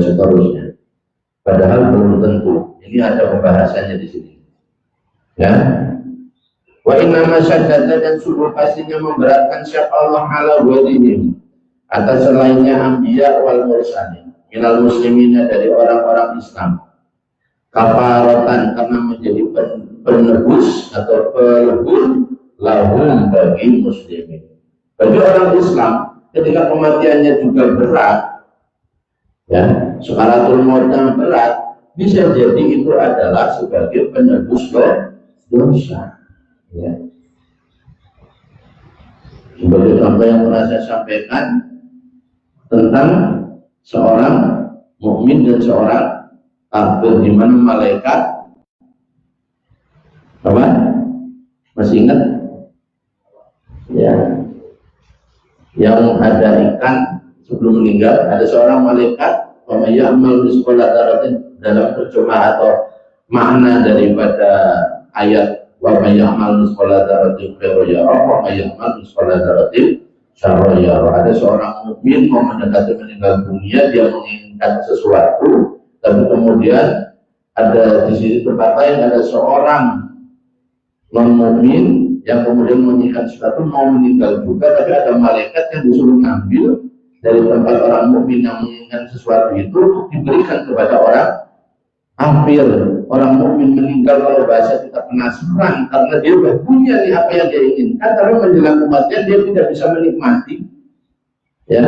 seterusnya. Padahal belum tentu. Ini ada pembahasannya di sini. Ya. Wa inna masyaddada dan sungguh pastinya memberatkan siapa Allah ala wadihim atas selainnya anbiya wal mursalin minal muslimina dari orang-orang Islam kafaratan karena menjadi penebus atau pelebur lahum bagi muslimin. Bagi orang Islam ketika kematiannya juga berat, ya, sukaratul mautnya berat, bisa jadi itu adalah sebagai penebus dosa. Ya. Sebagai contoh yang pernah saya sampaikan tentang seorang mukmin dan seorang kafir, di mana malaikat apa? Masih ingat? Ya. Yang ada ikan sebelum meninggal, ada seorang malaikat ya'mal misqala dzarratin, dalam terjemah atau makna daripada ayat wa may ya'mal misqala dzarratin khairan yarah wa may ya'mal misqala dzarratin syarran yarah. Ada seorang mukmin mau mendekati meninggal dunia, dia menginginkan sesuatu, tapi kemudian ada di sini tempat lain ada seorang non mukmin yang kemudian menginginkan sesuatu, mau meninggal juga, tapi ada malaikat yang disuruh ngambil dari tempat orang mukmin yang menginginkan sesuatu itu diberikan kepada orang kafir. Orang mukmin meninggal, kalau bahasa kita penasaran, karena dia sudah punya nih apa yang dia inginkan, tapi menjelang kematian dia tidak bisa menikmati, ya,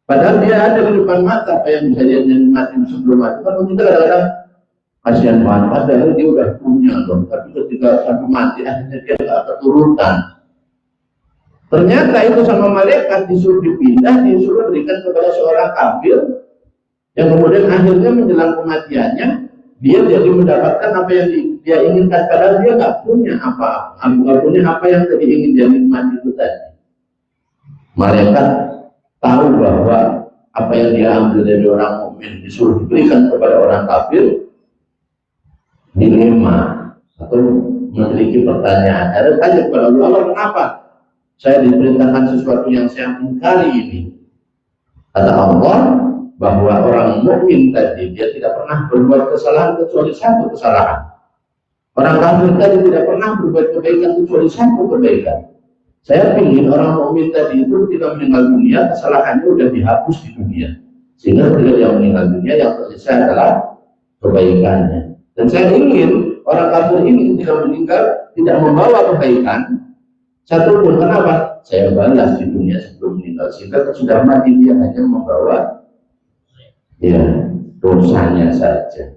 padahal dia ada di depan mata apa yang bisa dia nikmati sebelum mati. Kan kita kadang-kadang kasihan banget, padahal dia udah punya loh, tapi ketika sampai mati akhirnya dia nggak keturutan. Ternyata itu sama malaikat disuruh dipindah, disuruh berikan kepada seorang kafir yang kemudian akhirnya menjelang kematiannya dia jadi mendapatkan apa yang dia inginkan, padahal dia nggak punya apa-apa, nggak punya apa yang tadi ingin dia nikmati itu tadi. Malaikat tahu bahwa apa yang dia ambil dari orang mukmin disuruh diberikan kepada orang kafir, dilema atau memiliki pertanyaan. Ada tanya kepada Allah, kenapa saya diperintahkan sesuatu yang saya ingkari ini? Kata Allah bahwa orang mukmin tadi dia tidak pernah berbuat kesalahan kecuali satu kesalahan. Orang kafir tadi tidak pernah berbuat kebaikan kecuali satu kebaikan. Saya ingin orang mukmin tadi itu tidak meninggal dunia, kesalahannya sudah dihapus di dunia, sehingga ketika dia meninggal dunia yang tersisa adalah kebaikannya. Dan saya ingin orang kafir ini tidak meninggal, tidak membawa kebaikan satupun. Kenapa? Saya balas di dunia sebelum meninggal, sehingga sudah mati dia hanya membawa ya dosanya saja.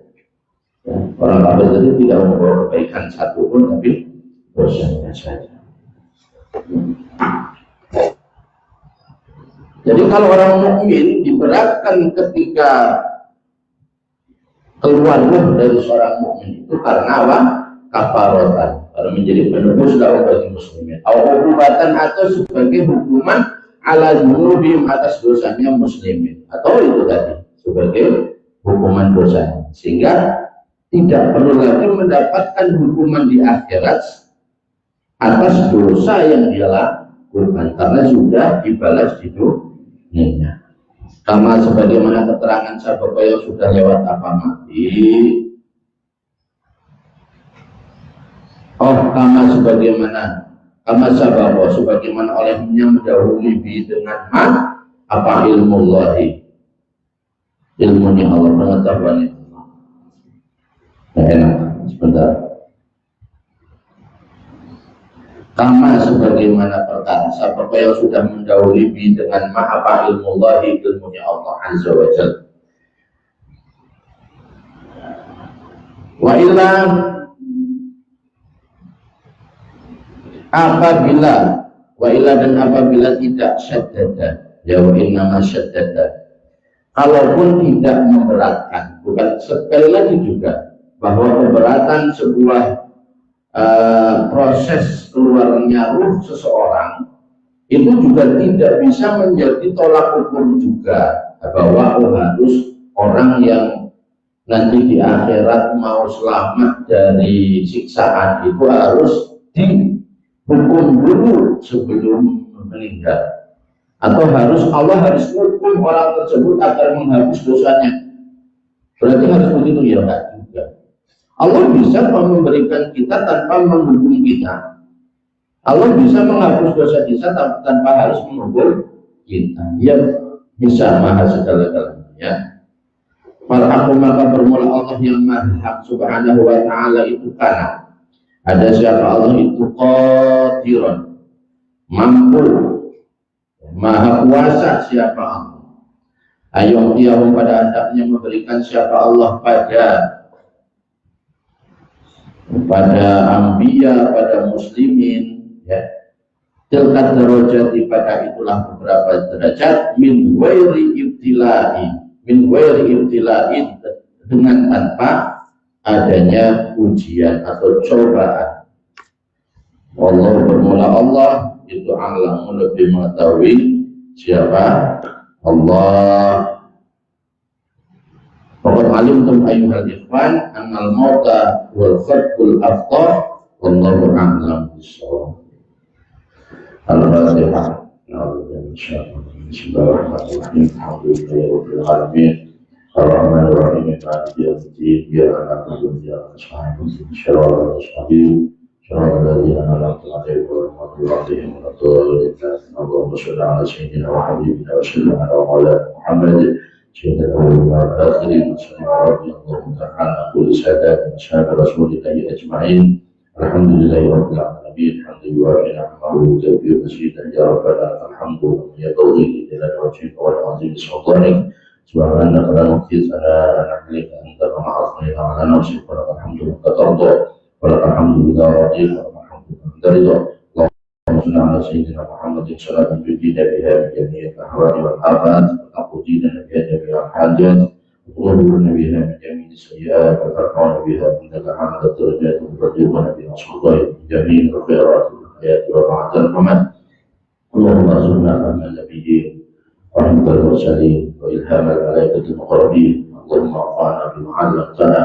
Ya, orang kafir tadi tidak membawa kebaikan satupun, tapi dosanya saja. Jadi kalau orang mukmin diberatkan ketika keluar ruh dari seorang mukmin itu karena apa? Kafaratan, karena menjadi penebus dakwah bagi muslimin. Awal-ubatan atau sebagai hukuman ala dzunubihim atas dosanya muslimin, atau itu tadi sebagai hukuman dosanya, sehingga tidak perlu lagi mendapatkan hukuman di akhirat atas dosa yang dia lakukan, karena sudah dibalas di dunia. Sama sebagaimana keterangan sahabat yang sudah lewat apa mati. Kama sebagaimana sahabat sebagaimana olehnya mendahului dengan apa ilmullahi, ilmunya Allah, pengetahuan itu. Enak, sebentar. Kama sebagaimana perkara siapa yang sudah mendahului dengan apa ilmullahi, ilmunya Allah azza wa jalla. Wa illa apabila dan apabila tidak syaddada, ya wa inna syaddada, kalaupun tidak memberatkan, bukan sekali lagi juga bahwa keberatan sebuah proses keluarnya ruh seseorang itu juga tidak bisa menjadi tolak ukur juga bahwa harus orang yang nanti di akhirat mau selamat dari siksaan itu harus dihukum dulu sebelum meninggal, atau Allah harus hukum orang tersebut agar menghapus dosanya. Berarti harus begitu ya, enggak juga. Allah bisa memberikan kita tanpa menghukum kita. Allah bisa menghapus dosa kita tanpa harus menghukum kita. Dia bisa maha segala-galanya. Ya. Farhaku maka bermula Allah yang maha subhanahu wa ta'ala itu karena ada siapa Allah itu qadiran, mampu, maha kuasa siapa Allah. Ayong tiahum pada hendaknya memberikan siapa Allah pada ambiya, pada muslimin, ya. Tilkat darajati pada itulah beberapa derajat min wairi ibtilai dengan tanpa adanya ujian atau cobaan. Allah bermula Allah itu alam lebih mengetahui siapa Allah. Pokok alimtum ayyuhal ikhwan annal mauta wal khatbul aftar wallahu a'lam bishawab. Al-Fatihah. Bismillahirrahmanirrahim. Alhamdulillahirabbil alamin. Ar-Rahmanir-Rahim. Maliki yaumiddin. Iyyaka na'budu wa iyyaka nasta'in. Shiratal ladzina an'amta 'alaihim ghairil maghdubi 'alaihim waladdallin. Allahumma shalli 'ala sayyidina wa habibina wa sallim 'ala Muhammad سيد الأولين والآخرين وصلى رضي الله تعالى عن كل سادات أصحاب رسول الله أجمعين. الحمد لله رب العالمين. الحمد لله نعمه وتوفيق مسجدا يا ربنا الحمد يا توفيق إلى وجهك والعظيم سلطانك. سبحانك لا نحصي ثناء عليك أنت كما أثنيت على نفسك ولك الحمد لك ترضى ولك الحمد إذا رضيت ولك الحمد عند رضا. اللهم صل على سيدنا محمد صلاة تجدينا بها من جميع الأحوال والآفات وتقضينا بها جميع الحاجات وتغفرنا بها من جميع السيئات وترفعنا بها عندك حمد الدرجات وترزقنا بها الصدائق من جميع الخيرات والحياة وبعد الممات. اللهم ارزقنا فهم النبيين ورحمة المرسلين وإلهام الملائكة المقربين. اللهم انفعنا بما علمتنا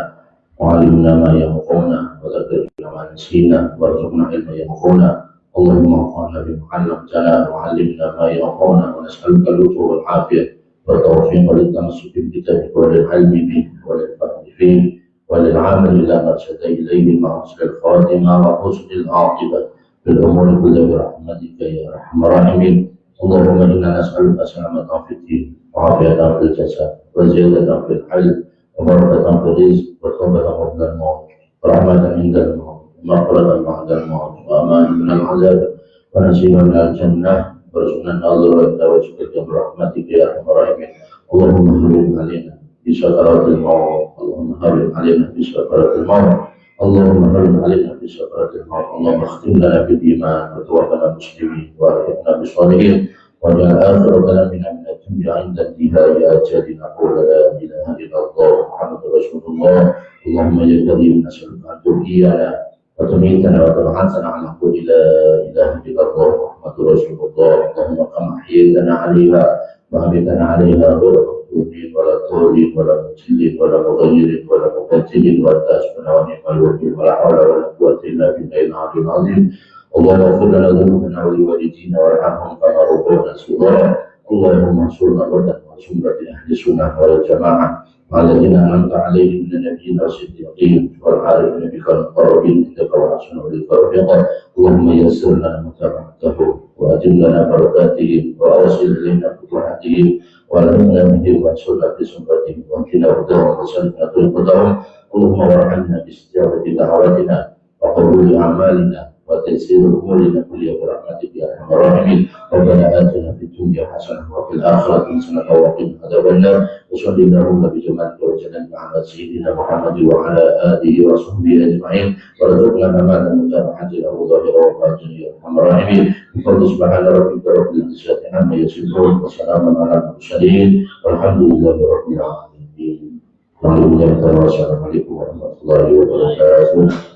وعلمنا ما ينفعنا وذكرنا ما نسينا وارزقنا علما ينفعنا. اللهم انفعنا بما علمتنا وعلمنا ما ينفعنا ونسألك اللطف والعافية والتوفيق للتمسك بكتابك وللعلم به وللفهم فيه وللعمل إلى ما ارشد إليه مع حسن الخاتمة وحسن العاقبة في الأمور كلها برحمتك يا أرحم الراحمين. اللهم إنا نسألك سلامة في الدين وعافية في الجسد وزيادة في الحلم وبركة في الرزق وتوبة قبل الموت ورحمة عند الموت ومغفرة بعد الموت وأمان من العذاب ونصيبا من الجنة ورزقنا النظر إلى وجهك برحمتك يا أرحم الراحمين. اللهم هون علينا بسكرات الموت. اللهم هون علينا بسكرات الموت. اللهم هون علينا بسكرات الموت. اللهم اختم لنا بالإيمان وتوفنا مسلمين وألحقنا بالصالحين واجعل آخر كلامنا من الدنيا عند انتهاء أجلنا نقول لا إله إلا الله محمد رسول الله. اللهم يا كريم نسألك أن تحيينا وتميتنا وتبعثنا على قول لا إله إلا الله محمد رسول الله. اللهم كما أحييتنا عليها وأميتنا عليها غير مفتونين ولا طولين ولا مجلين ولا مغير ولا مبتل ولا أسفل ونعم الوكيل ولا حول ولا قوة إلا بالله العلي العظيم. اللهم اغفر لنا ذنوبنا ولوالدينا وارحمهم كما ربونا صغارا. اللهم انصرنا ولا وسمرة أهل السنة والجماعة الذين أنعمت عليهم من النبيين والصديقين والعارفين بك المقربين عندك وحسن أولئك رفيقا. اللهم يسر لنا متابعتهم وأتم لنا بركاتهم وأوصل إلينا فتوحاتهم ولمنا بهم وانصرنا بسنتهم واهدنا هداهم وسلمنا طريقتهم. اللهم وارحمنا باستجابة دعواتنا وقبول أعمالنا وتيسير أمورنا كلها برحمتك يا أرحم الراحمين. ربنا آتنا في الدنيا حسنة وفي الآخرة حسنة وقنا عذاب النار. وصل اللهم بجمالك وجلالك على سيدنا محمد وعلى آله وصحبه أجمعين وارزقنا أمانة متابعة له ظاهرا وباطنا يا أرحم الراحمين. بفضل سبحان ربك رب العزة عما يصفون وسلام على المرسلين والحمد لله رب العالمين. الحمد لله. السلام عليكم ورحمة الله وبركاته.